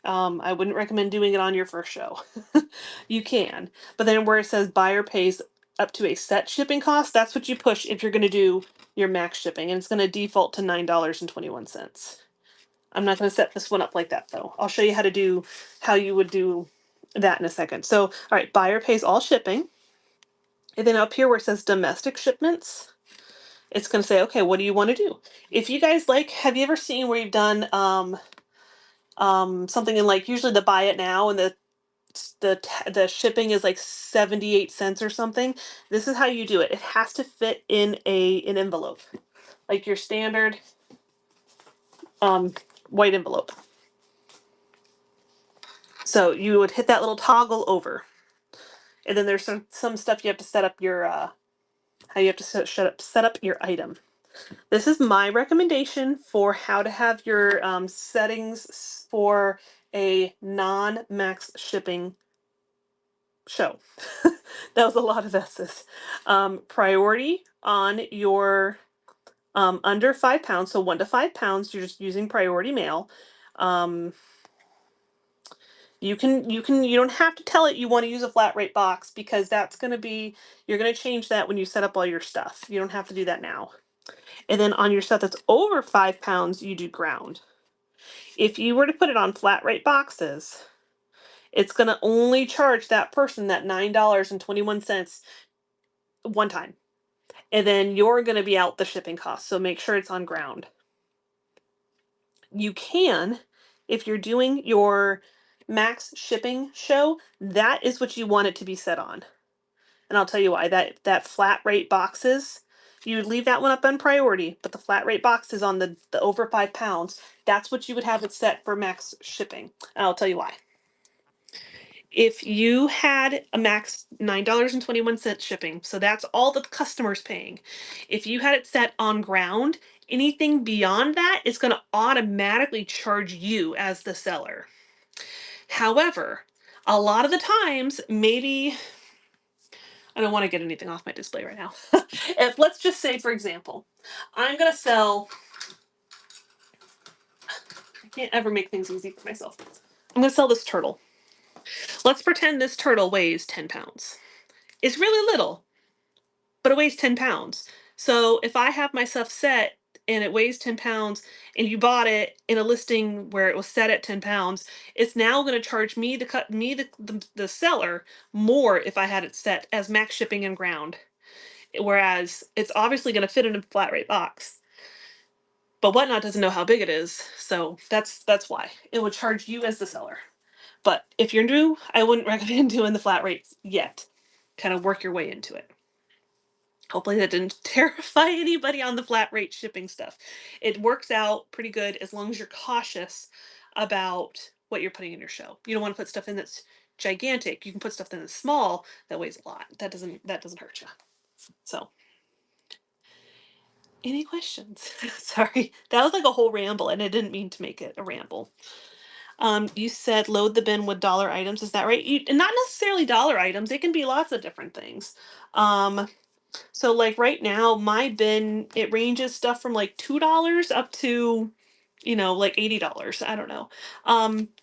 I wouldn't recommend doing it on your first show. You can, but then where it says buyer pays up to a set shipping cost, that's what you push if you're going to do your max shipping, and it's going to default to $9.21. I'm not going to set this one up like that though. I'll show you how you would do that in a second. So, all right, buyer pays all shipping. And then up here where it says domestic shipments, it's going to say, okay, what do you want to do? If you guys have you ever seen where you've done something in like usually the buy it now and the shipping is like 78 cents or something? This is how you do it. It has to fit in an envelope, like your standard white envelope. So you would hit that little toggle over. And then there's some stuff you have to set up your how you have to set up your item. This is my recommendation for how to have your settings for a non-max shipping show. That was a lot of S's. Priority on your under 5 pounds, so 1 to 5 pounds. You're just using priority mail. You don't have to tell it you want to use a flat rate box because you're going to change that when you set up all your stuff. You don't have to do that now. And then on your stuff that's over 5 pounds, you do ground. If you were to put it on flat rate boxes, it's going to only charge that person that $9.21 one time. And then you're going to be out the shipping cost. So make sure it's on ground. You can, if you're doing your max shipping show, that is what you want it to be set on. And I'll tell you why. That flat rate boxes, you would leave that one up on priority, but the flat rate boxes on the over 5 pounds, that's what you would have it set for max shipping. And I'll tell you why. If you had a max $9.21 shipping, so that's all the customer's paying. If you had it set on ground, anything beyond that is going to automatically charge you as the seller. However, a lot of the times, maybe I don't want to get anything off my display right now. Let's just say, for example, I'm going to sell, I can't ever make things easy for myself. I'm going to sell this turtle. Let's pretend this turtle weighs 10 pounds. It's really little, but it weighs 10 pounds. So if I have my stuff set and it weighs 10 pounds and you bought it in a listing where it was set at 10 pounds, it's now going to charge me the seller more if I had it set as max shipping and ground. Whereas it's obviously going to fit in a flat rate box. But WhatNot doesn't know how big it is, so that's why. It would charge you as the seller. But if you're new, I wouldn't recommend doing the flat rates yet. Kind of work your way into it. Hopefully that didn't terrify anybody on the flat rate shipping stuff. It works out pretty good as long as you're cautious about what you're putting in your show. You don't want to put stuff in that's gigantic. You can put stuff in that's small that weighs a lot. That doesn't hurt you. So, any questions? Sorry, that was like a whole ramble, and I didn't mean to make it a ramble. You said load the bin with dollar items. Is that right? And not necessarily dollar items. It can be lots of different things. Um, so like right now, my bin, it ranges stuff from like $2 up to, like $80. I don't know.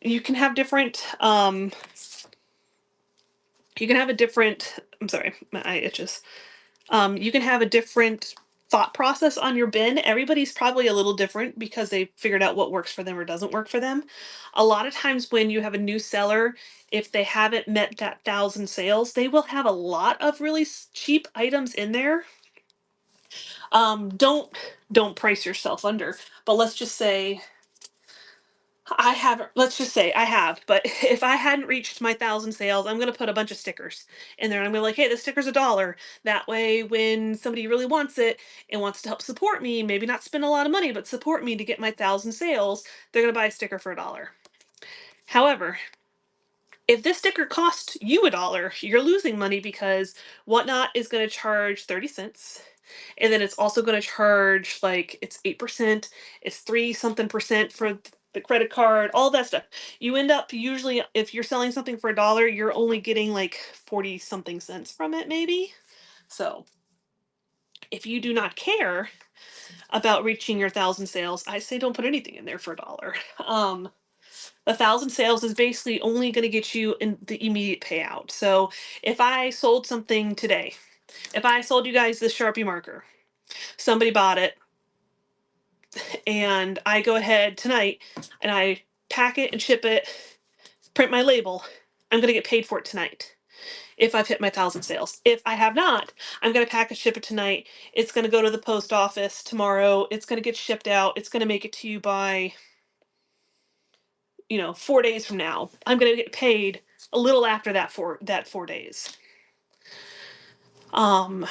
You can have different, I'm sorry, my eye itches. You can have a different thought process on your bin. Everybody's probably a little different because they figured out what works for them or doesn't work for them. A lot of times when you have a new seller, if they haven't met that 1,000 sales, they will have a lot of really cheap items in there. Don't price yourself under, but let's just say I have, but if I hadn't reached my 1,000 sales, I'm going to put a bunch of stickers in there. And I'm going to like, hey, this sticker's $1. That way, when somebody really wants it and wants to help support me, maybe not spend a lot of money, but support me to get my 1,000 sales, they're going to buy a sticker for $1. However, if this sticker costs you $1, you're losing money because WhatNot is going to charge 30 cents. And then it's also going to charge like it's 8%, it's 3 something percent for the credit card, all that stuff. You end up usually, if you're selling something for $1, you're only getting like 40 something cents from it, maybe. So if you do not care about reaching your 1,000 sales, I say don't put anything in there for $1. 1,000 sales is basically only going to get you in the immediate payout. So if I sold something today, if I sold you guys this Sharpie marker, somebody bought it, and I go ahead tonight and I pack it and ship it, print my label, I'm going to get paid for it tonight if I've hit my 1,000 sales. If I have not, I'm going to pack and ship it tonight. It's going to go to the post office tomorrow. It's going to get shipped out. It's going to make it to you by, 4 days from now. I'm going to get paid a little after that for that 4 days. What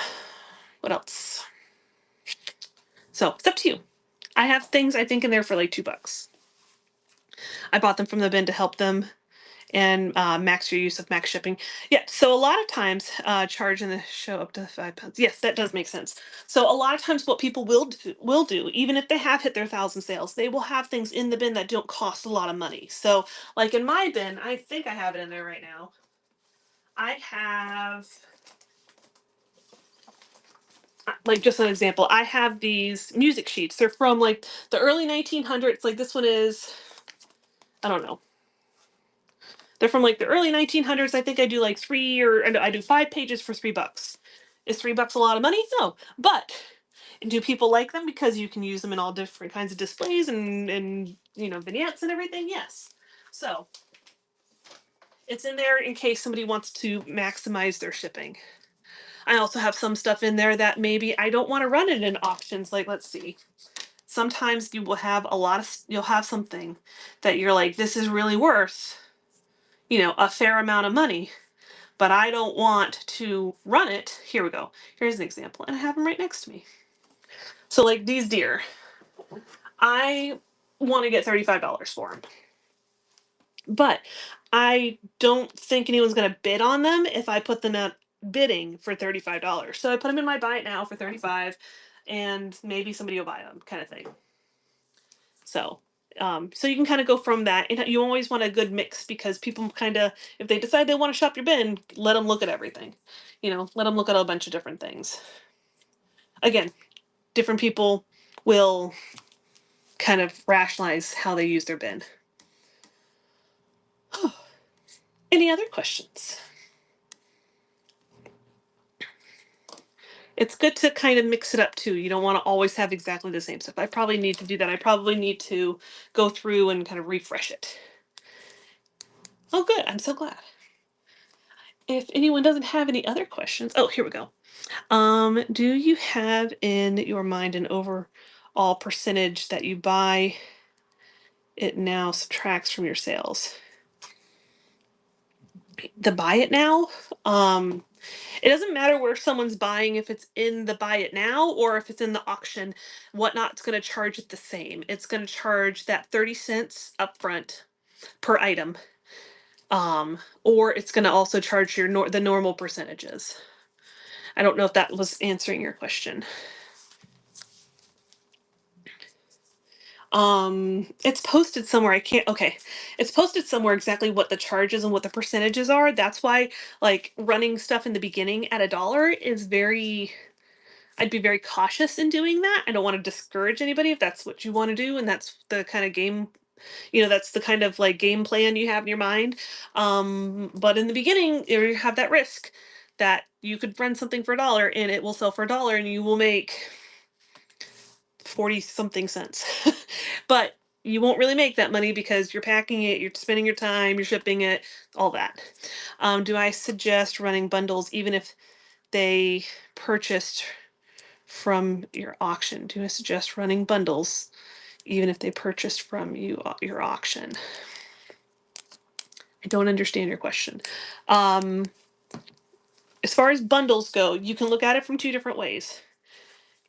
else? So it's up to you. I have things I think in there for like $2. I bought them from the bin to help them and max your use of max shipping. Yeah, so a lot of times charging the show up to £5. Yes, that does make sense. So a lot of times what people will do, even if they have hit their 1,000 sales, they will have things in the bin that don't cost a lot of money. So like in my bin, I think I have it in there right now. I have, like, just an example, I have these music sheets. They're from like the early 1900s. Like this one is, I don't know, they're from like the early 1900s. I think I do like I do 5 pages for $3. Is $3 a lot of money? No. But do people like them because you can use them in all different kinds of displays and vignettes and everything? Yes. So it's in there in case somebody wants to maximize their shipping. I also have some stuff in there that maybe I don't want to run it in auctions. Like, let's see. Sometimes you will have you'll have something that you're like, this is really worth, a fair amount of money, but I don't want to run it. Here we go. Here's an example, and I have them right next to me. So like these deer, I want to get $35 for them, but I don't think anyone's going to bid on them if I put them at bidding for $35. So I put them in my buy it now for 35, and maybe somebody will buy them, kind of thing. So you can kind of go from that, and you always want a good mix because people kind of, if they decide they want to shop your bin, let them look at everything. Let them look at a bunch of different things. Again, different people will kind of rationalize how they use their bin. Any other questions? It's good to kind of mix it up too. You don't want to always have exactly the same stuff. I probably need to do that. I probably need to go through and kind of refresh it. Oh, good. I'm so glad. If anyone doesn't have any other questions, oh, here we go. Do you have in your mind an overall percentage that you buy it now subtracts from your sales? The buy it now, it doesn't matter where someone's buying, if it's in the buy it now or if it's in the auction. WhatNot's going to charge it the same. It's going to charge that 30 cents upfront per item, or it's going to also charge the normal percentages. I don't know if that was answering your question. It's posted somewhere. I can't, okay. It's posted somewhere exactly what the charges and what the percentages are. That's why like running stuff in the beginning at $1 is very, I'd be very cautious in doing that. I don't want to discourage anybody if that's what you want to do and that's the kind of game, that's the kind of like game plan you have in your mind. But in the beginning, you have that risk that you could run something for $1 and it will sell for $1 and you will make 40 something cents. But you won't really make that money because you're packing it, you're spending your time, you're shipping it, all that. Do I suggest running bundles even if they purchased from your auction? Do I suggest running bundles even if they purchased from your auction? I don't understand your question. As far as bundles go, you can look at it from two different ways.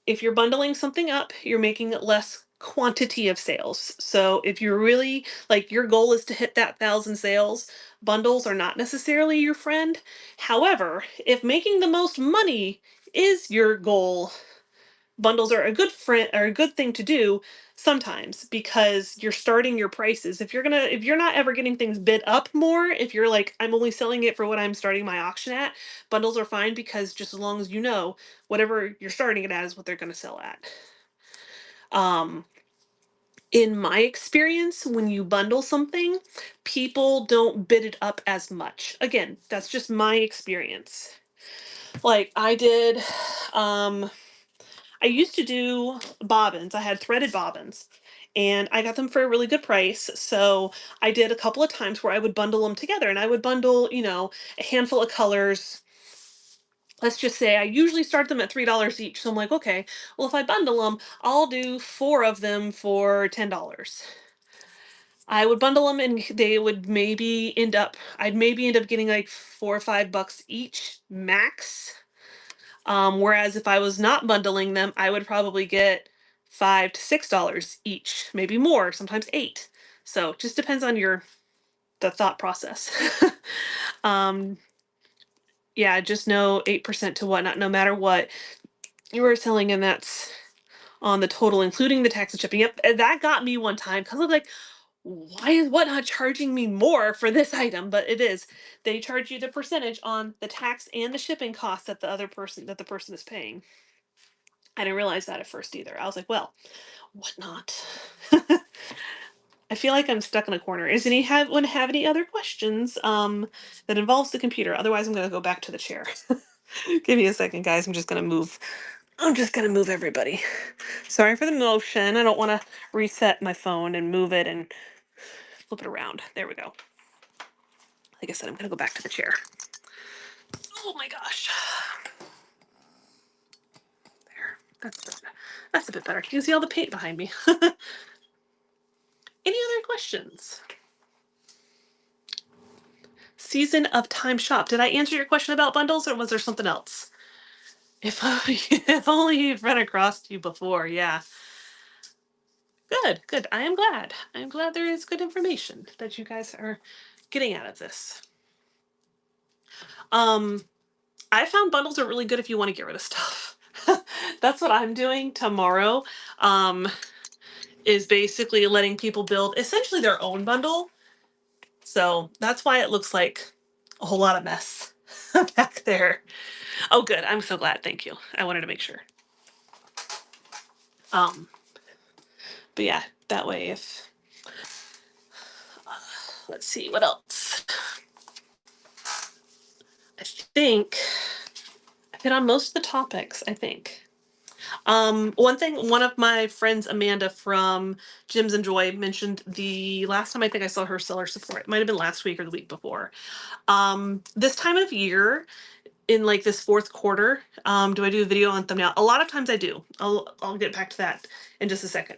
If you're bundling something up, you're making less quantity of sales. So if you're really like your goal is to hit that 1,000 sales, bundles are not necessarily your friend. However, if making the most money is your goal, bundles are a good friend or a good thing to do sometimes because you're starting your prices. If you're not ever getting things bid up more, if you're like, I'm only selling it for what I'm starting my auction at, bundles are fine because just as long as you know whatever you're starting it at is what they're going to sell at. In my experience, when you bundle something, people don't bid it up as much. Again, that's just my experience. Like I did, I used to do bobbins. I had threaded bobbins and I got them for a really good price. So I did a couple of times where I would bundle them together and I would bundle, a handful of colors. Let's just say I usually start them at $3 each. So I'm like, okay, well, if I bundle them, I'll do 4 of them for $10. I would bundle them and I'd maybe end up getting like $4 or $5 each max. Whereas if I was not bundling them, I would probably get $5 to $6 each, maybe more, sometimes 8. So it just depends on the thought process. um, yeah, just know 8% to whatnot, no matter what you were selling, and that's on the total, including the tax and shipping. Yep, and that got me one time because I was like, why is WhatNot charging me more for this item? But it is. They charge you the percentage on the tax and the shipping cost that the person is paying. I didn't realize that at first either. I was like, well, WhatNot. I feel like I'm stuck in a corner. Does anyone have any other questions that involves the computer? Otherwise, I'm going to go back to the chair. Give me a second, guys. I'm just going to move everybody. Sorry for the motion. I don't want to reset my phone and move it and flip it around. There we go. Like I said, I'm going to go back to the chair. Oh my gosh. There. That's a bit better. You can see all the paint behind me. Any other questions? Season of Time Shop. Did I answer your question about bundles or was there something else? If only you've run across you before, yeah. Good. I am glad. There is good information that you guys are getting out of this. I found bundles are really good if you want to get rid of stuff. That's what I'm doing tomorrow. Is basically letting people build essentially their own bundle. So that's why it looks like a whole lot of mess back there. Oh, good. I'm so glad. Thank you. I wanted to make sure. But yeah, that way if, let's see, what else? I think I hit on most of the topics, I think. One of my friends, Amanda from Gyms and Joy, mentioned the last time I think I saw her seller support. It might have been last week or the week before. This time of year, in like this fourth quarter, do I do a video on thumbnail? A lot of times I do. I'll get back to that in just a second.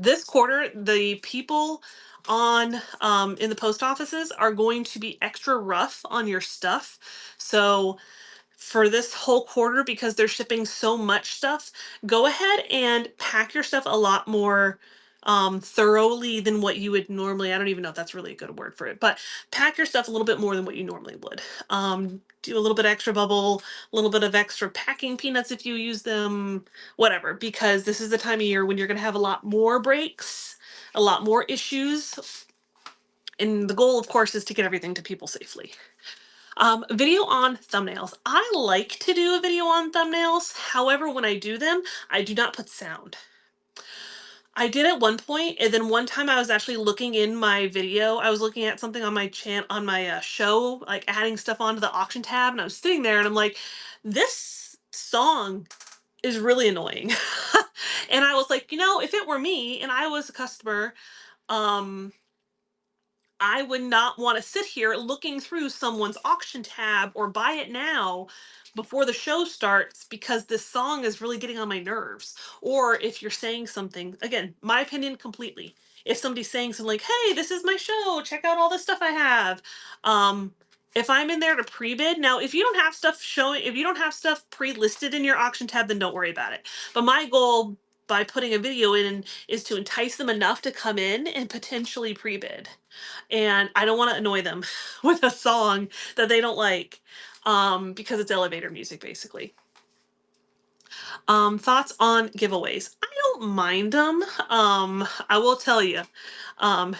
This quarter, the people on in the post offices are going to be extra rough on your stuff. So for this whole quarter, because they're shipping so much stuff, go ahead and pack your stuff a lot more thoroughly than what you would normally. I don't even know if that's really a good word for it, but pack your stuff a little bit more than what you normally would. do a little bit extra bubble, a little bit of extra packing peanuts if you use them, whatever, because this is the time of year when you're going to have a lot more breaks, a lot more issues. And the goal, of course, is to get everything to people safely. Video on thumbnails. I like to do a video on thumbnails. However, when I do them, I do not put sound. I did at one point, and then one time I was actually looking in my video. I was looking at something on my show, like adding stuff onto the auction tab, and I was sitting there and I'm like, this song is really annoying. And I was like, if it were me and I was a customer, um, I would not want to sit here looking through someone's auction tab or buy it now before the show starts because this song is really getting on my nerves. Or if you're saying something, again, my opinion completely. If somebody's saying something like, hey, this is my show, check out all the stuff I have. If I'm in there to pre-bid, now if you don't have stuff showing, if you don't have stuff pre-listed in your auction tab, then don't worry about it. But my goal by putting a video in is to entice them enough to come in and potentially pre-bid. And I don't want to annoy them with a song that they don't like, because it's elevator music, basically. Thoughts on giveaways? I don't mind them. I will tell you. I'm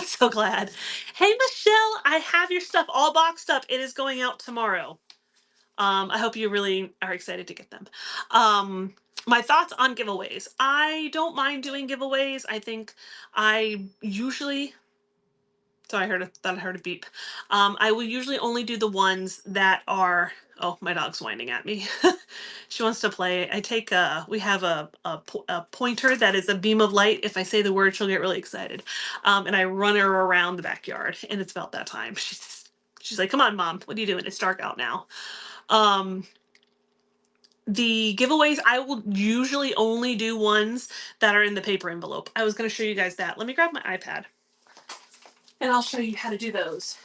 so glad. Hey, Michelle, I have your stuff all boxed up. It is going out tomorrow. I hope you really are excited to get them. My thoughts on giveaways. I don't mind doing giveaways. I think I usually... Sorry, thought I heard a beep. I will usually only do the ones that are... Oh, my dog's whining at me. She wants to play. We have a pointer that is a beam of light. If I say the word, she'll get really excited. And I run her around the backyard, and it's about that time. She's like, come on, Mom, what are you doing? It's dark out now. The giveaways, I will usually only do ones that are in the paper envelope. I was going to show you guys that. Let me grab my iPad, and I'll show you how to do those.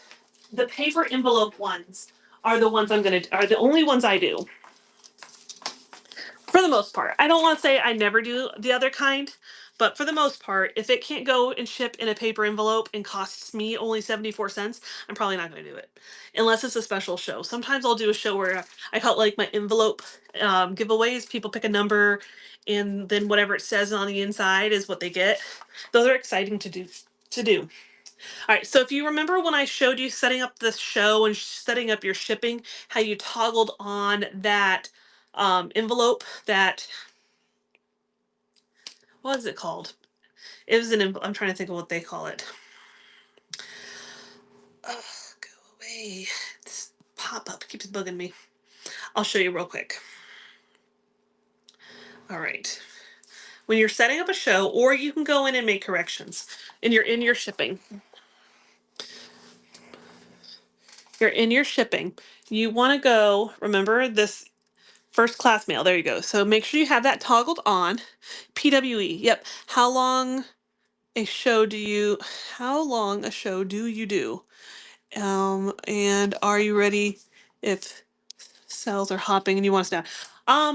The paper envelope ones are the only ones I do. For the most part. I don't want to say I never do the other kind, but for the most part, if it can't go and ship in a paper envelope and costs me only 74 cents, I'm probably not going to do it. Unless it's a special show. Sometimes I'll do a show where I call it like my envelope giveaways. People pick a number and then whatever it says on the inside is what they get. Those are exciting to do. All right, so if you remember when I showed you setting up the show and setting up your shipping, how you toggled on that envelope, what is it called? It was I'm trying to think of what they call it. Ugh, go away. This pop-up keeps bugging me. I'll show you real quick. All right. When you're setting up a show, or you can go in and make corrections, and you're in your shipping. You want to go, remember this first class mail, there you go. So make sure you have that toggled on. PWE, yep. How long a show do you do? And are you ready if cells are hopping and you want us down? Let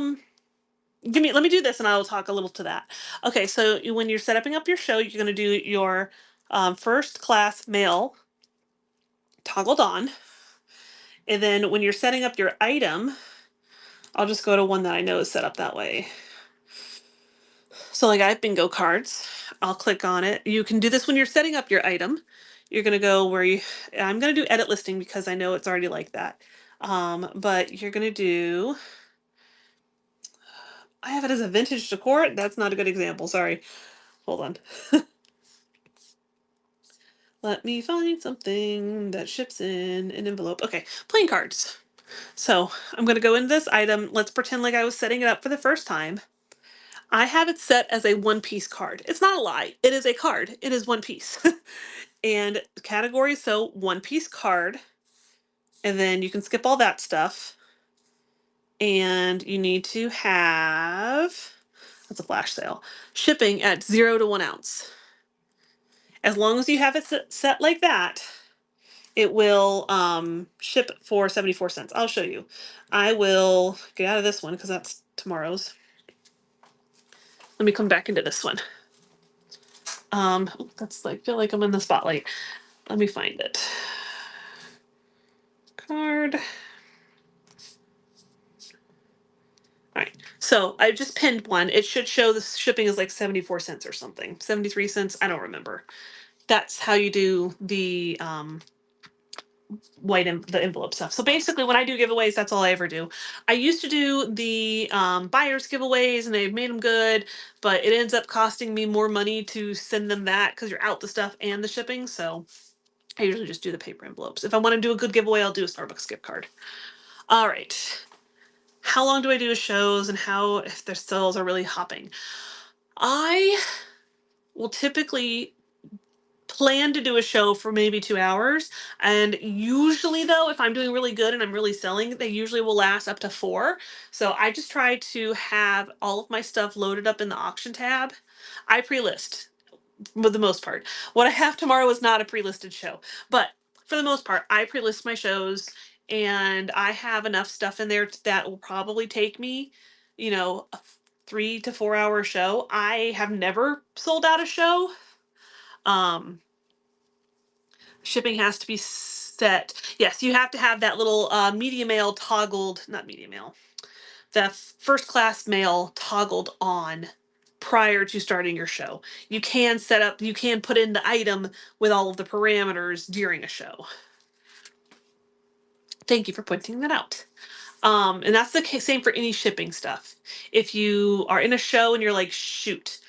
me do this and I will talk a little to that. Okay, so when you're setting up your show, you're going to do your first class mail toggled on. And then when you're setting up your item, I'll just go to one that I know is set up that way. So like I have bingo cards. I'll click on it. You can do this when you're setting up your item. You're going to go I'm going to do edit listing because I know it's already like that. But you're going to do, I have it as a vintage decor. That's not a good example. Sorry. Hold on. Let me find something that ships in an envelope. Okay, playing cards. So I'm going to go into this item. Let's pretend like I was setting it up for the first time. I have it set as a one-piece card. It's not a lie. It is a card. It is one piece. And category, so one-piece card. And then you can skip all that stuff. And you need to have, that's a flash sale, shipping at 0 to 1 ounce. As long as you have it set like that, it will ship for 74 cents. I'll show you. I will get out of this one because that's tomorrow's. Let me come back into this one. That's like, feel like I'm in the spotlight. Let me find it. card. All right. So I just pinned one. It should show the shipping is like 74 cents or something. 73 cents. I don't remember. That's how you do the the envelope stuff. So basically, when I do giveaways, that's all I ever do. I used to do the buyers giveaways, and they've made them good, but it ends up costing me more money to send them that because you're out the stuff and the shipping. So I usually just do the paper envelopes. If I want to do a good giveaway, I'll do a Starbucks gift card. All right. How long do I do shows, and how if their sales are really hopping? I will typically plan to do a show for maybe 2 hours. And usually, though, if I'm doing really good and I'm really selling, they usually will last up to 4. So I just try to have all of my stuff loaded up in the auction tab. I pre list for the most part. What I have tomorrow is not a pre listed show, but for the most part, I pre list my shows and I have enough stuff in there that will probably take me, a 3 to 4 hour show. I have never sold out a show. Um, Shipping has to be set. Yes, you have to have that little media mail toggled, not media mail, the first class mail toggled on prior to starting your show. You can you can put in the item with all of the parameters during a show. Thank you for pointing that out. And that's the same for any shipping stuff. If you are in a show and you're like, shoot,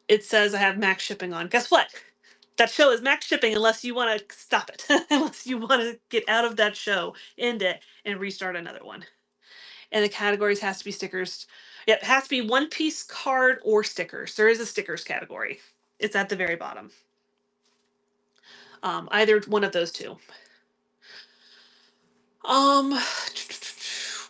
it says I have max shipping on. Guess what? That show is max shipping unless you want to stop it, unless you want to get out of that show, end it, and restart another one. And the categories has to be stickers. Yep, it has to be one piece card or stickers. There is a stickers category. It's at the very bottom. Either one of those two.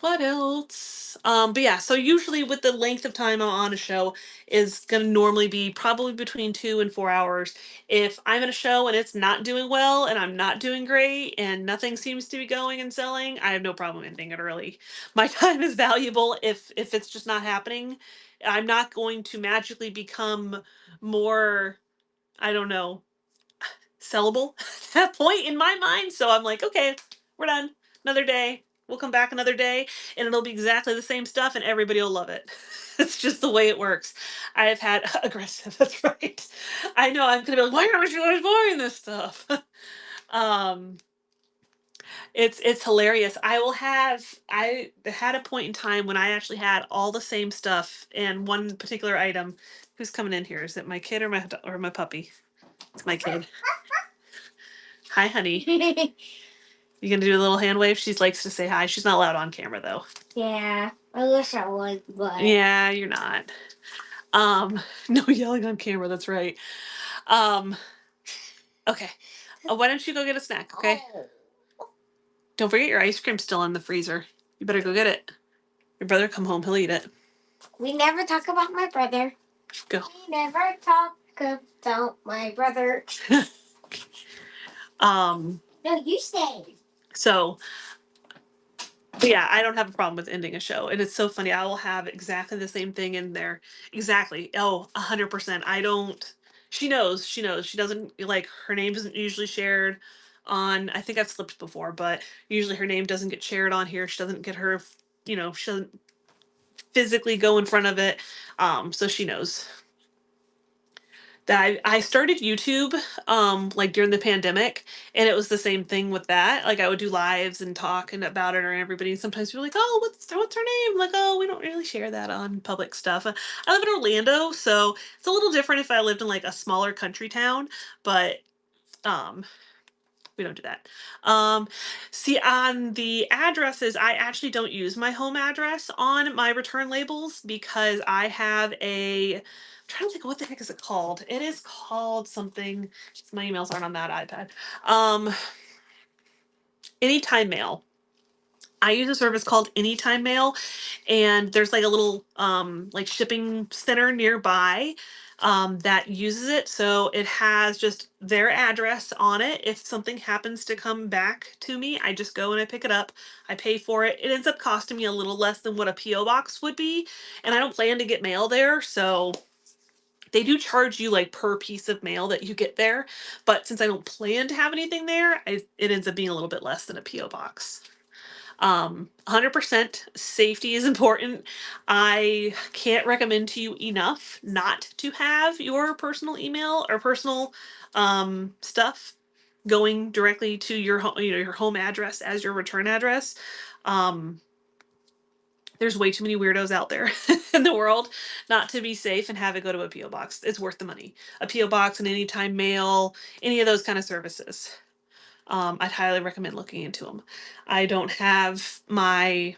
What else? But yeah, so usually with the length of time I'm on a show is gonna normally be probably between 2 and 4 hours. If I'm in a show and it's not doing well and I'm not doing great and nothing seems to be going and selling, I have no problem ending it early. My time is valuable if it's just not happening. I'm not going to magically become more, I don't know, sellable at that point in my mind. So I'm like, okay, we're done. Another day. We'll come back another day and it'll be exactly the same stuff and everybody will love it. It's just the way it works. I've had aggressive, that's right. I know I'm gonna be like, why aren't you guys buying this stuff? um it's hilarious. I had a point in time when I actually had all the same stuff and one particular item. Who's coming in here? Is it my kid or my puppy? It's my kid. Hi, honey. You gonna do a little hand wave? She likes to say hi. She's not allowed on camera though. Yeah, I wish I would, but yeah, you're not. No yelling on camera. That's right. Okay. Why don't you go get a snack? Okay. Don't forget your ice cream's still in the freezer. You better go get it. Your brother come home. He'll eat it. We never talk about my brother. Go. We never talk about my brother. No, you stay. So. But yeah, I don't have a problem with ending a show. And it's so funny. I will have exactly the same thing in there. Exactly. Oh, 100%. I don't. She knows. She knows. She doesn't like her name isn't usually shared on. I think I've slipped before, but usually her name doesn't get shared on here. She doesn't get her, she doesn't physically go in front of it. So she knows that I started YouTube like during the pandemic and it was the same thing with that. Like I would do lives and talk and about it or everybody and sometimes people are like, oh, what's her name? I'm like, oh, we don't really share that on public stuff. I live in Orlando, so it's a little different if I lived in like a smaller country town, but we don't do that. See, on the addresses, I actually don't use my home address on my return labels because I have I'm trying to think what the heck is it called. It is called something. My emails aren't on that iPad. Anytime Mail. I use a service called Anytime Mail, and there's like a little like shipping center nearby that uses it. So it has just their address on it. If something happens to come back to me, I just go and I pick it up. I pay for it. It ends up costing me a little less than what a PO box would be, and I don't plan to get mail there, so They do charge you like per piece of mail that you get there, but since I don't plan to have anything there, it ends up being a little bit less than a PO box. 100% safety is important. I can't recommend to you enough not to have your personal email or personal stuff going directly to your home, your home address as your return address. Um, there's way too many weirdos out there in the world not to be safe and have it go to a PO box. It's worth the money. A PO box and anytime mail, any of those kind of services. I'd highly recommend looking into them. I don't have my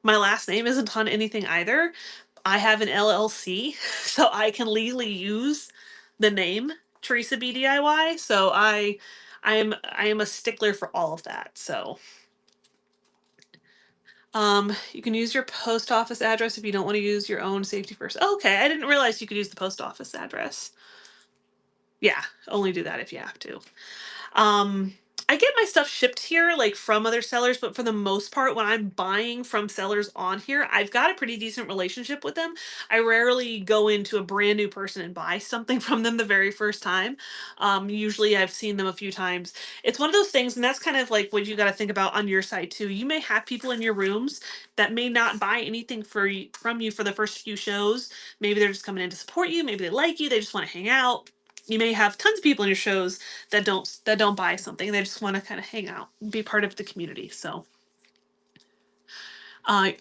last name isn't on anything either. I have an LLC, so I can legally use the name Teresa BDIY. So I am a stickler for all of that. So you can use your post office address if you don't want to use your own safety first. Okay, I didn't realize you could use the post office address. Yeah, only do that if you have to. Um, I get my stuff shipped here, like from other sellers, but for the most part, when I'm buying from sellers on here, I've got a pretty decent relationship with them. I rarely go into a brand new person and buy something from them the very first time. Usually I've seen them a few times. It's one of those things, and that's kind of like what you got to think about on your side too. You may have people in your rooms that may not buy anything from you for the first few shows. Maybe they're just coming in to support you. Maybe they like you. They just want to hang out. You may have tons of people in your shows that don't buy something. They just want to kind of hang out, be part of the community. So,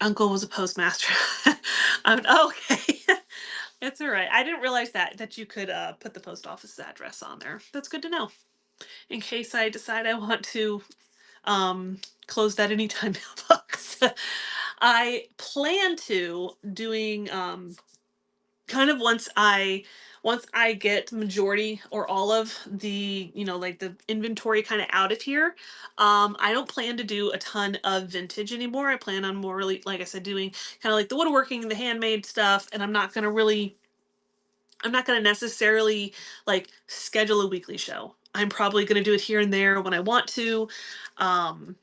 uncle was a postmaster. Okay, it's all right. I didn't realize that you could put the post office address on there. That's good to know in case I decide I want to um, close that anytime mailbox. I plan to doing kind of once I get majority or all of the, like the inventory kind of out of here. I don't plan to do a ton of vintage anymore. I plan on more really, like I said, doing kind of like the woodworking, the handmade stuff, and I'm not going to necessarily like schedule a weekly show. I'm probably going to do it here and there when I want to. um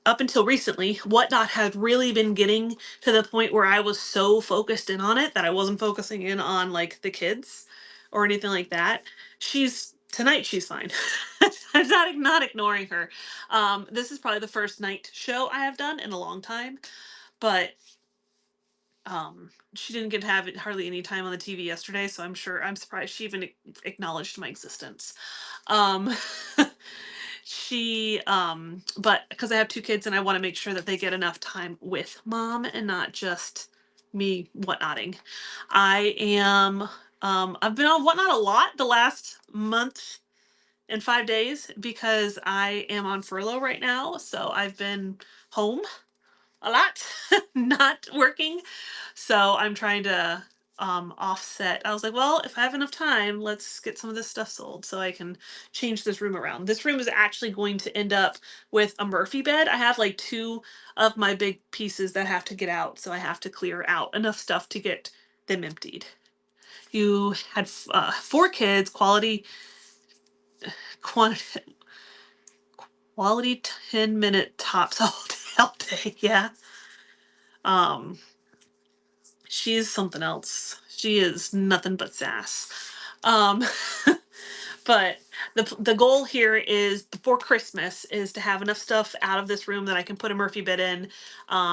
Up until recently, WhatNot had really been getting to the point where I was so focused in on it that I wasn't focusing in on like the kids or anything like that. She's fine. I'm not ignoring her. This is probably the first night show I have done in a long time, but she didn't get to have it hardly any time on the TV yesterday, so I'm surprised she even acknowledged my existence. Um but because I have two kids and I want to make sure that they get enough time with mom and not just me whatnotting. I've been on whatnot a lot the last month and 5 days because I am on furlough right now, so I've been home a lot, not working. So I'm trying to offset. I was like, well, if I have enough time, let's get some of this stuff sold so I can change this room around. This room is actually going to end up with a Murphy bed. I have like two of my big pieces that have to get out, so I have to clear out enough stuff to get them emptied. You had four kids, quantity, quality 10-minute tops all day. Yeah. Um, she's something else. She is nothing but sass. Um, but the goal here is before Christmas is to have enough stuff out of this room that I can put a Murphy bed in,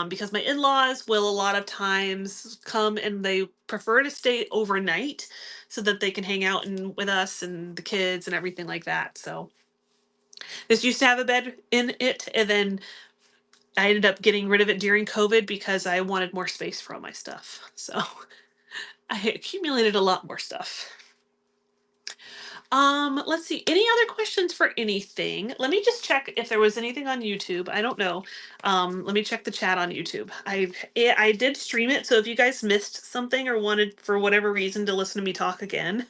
because my in-laws will a lot of times come and they prefer to stay overnight so that they can hang out with us and the kids and everything like that. So this used to have a bed in it, and then I ended up getting rid of it during COVID because I wanted more space for all my stuff. So I accumulated a lot more stuff. Let's see. Any other questions for anything? Let me just check if there was anything on YouTube. I don't know. Let me check the chat on YouTube. I did stream it, so if you guys missed something or wanted for whatever reason to listen to me talk again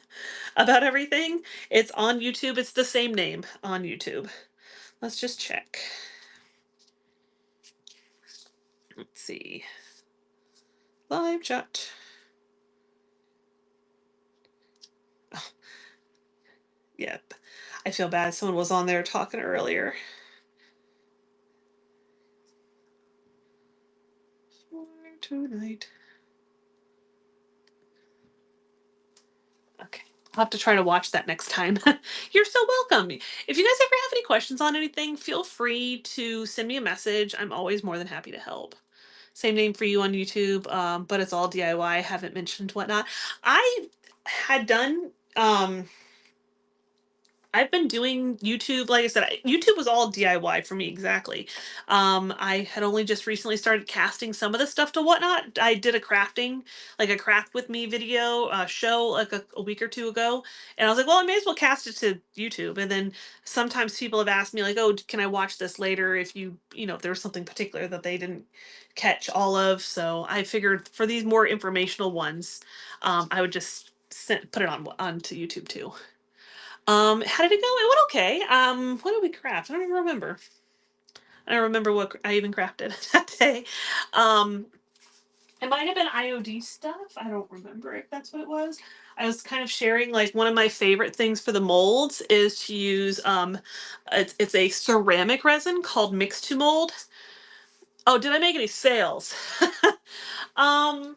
about everything, it's on YouTube. It's the same name on YouTube. Let's just check. Let's see. Live chat. Oh, yep. I feel bad. Someone was on there talking earlier. For tonight. I'll have to try to watch that next time. You're so welcome. If you guys ever have any questions on anything, feel free to send me a message. I'm always more than happy to help. Same name for you on YouTube, but it's all DIY. I haven't mentioned Whatnot. I had done I've been doing YouTube, like I said, YouTube was all DIY for me, exactly. I had only just recently started casting some of the stuff to Whatnot. I did a crafting, like a craft with me video show like a week or two ago, and I was like, well, I may as well cast it to YouTube. And then sometimes people have asked me like, oh, can I watch this later if if there was something particular that they didn't catch all of. So I figured for these more informational ones, I would just put it onto YouTube too. How did it go? It went okay. What did we craft? I don't even remember. I don't remember what I even crafted that day. Um, it might have been IOD stuff. I don't remember if that's what it was. I was kind of sharing like one of my favorite things for the molds is to use it's a ceramic resin called Mix to Mold. Oh, did I make any sales? um,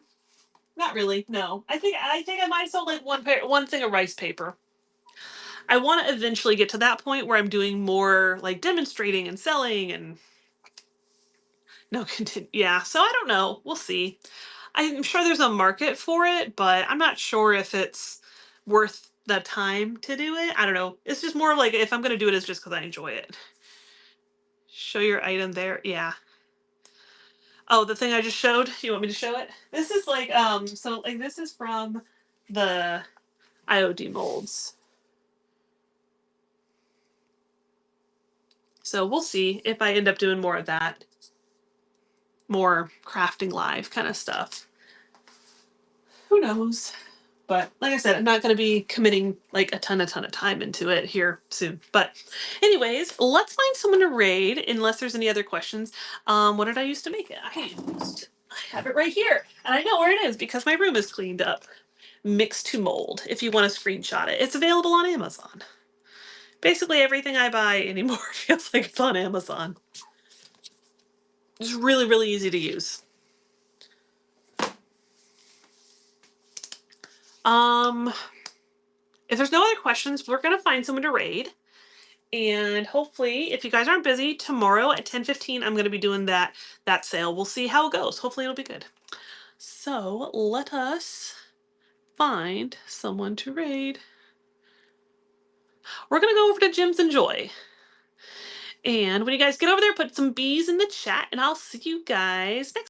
Not really. No. I think I might have sold like one thing of rice paper. I want to eventually get to that point where I'm doing more like demonstrating and selling and no continue. Yeah, so I don't know. We'll see. I'm sure there's a market for it, but I'm not sure if it's worth the time to do it. I don't know. It's just more like if I'm going to do it, it's just because I enjoy it. Show your item there. Yeah. Oh, the thing I just showed. You want me to show it? This is like so like this is from the IOD molds. So we'll see if I end up doing more of that, more crafting live kind of stuff. Who knows? But like I said, I'm not going to be committing like a ton of time into it here soon. But anyways, let's find someone to raid unless there's any other questions. What did I use to make it? I have it right here. And I know where it is because my room is cleaned up. Mix to Mold, if you want to screenshot it. It's available on Amazon. Basically everything I buy anymore feels like it's on Amazon. It's really, really easy to use. Um, if there's no other questions, we're gonna find someone to raid. And hopefully, if you guys aren't busy, tomorrow at 10:15, I'm gonna be doing that sale. We'll see how it goes. Hopefully it'll be good. So let us find someone to raid. We're gonna go over to Jim's and Joy. And when you guys get over there, put some B's in the chat, and I'll see you guys next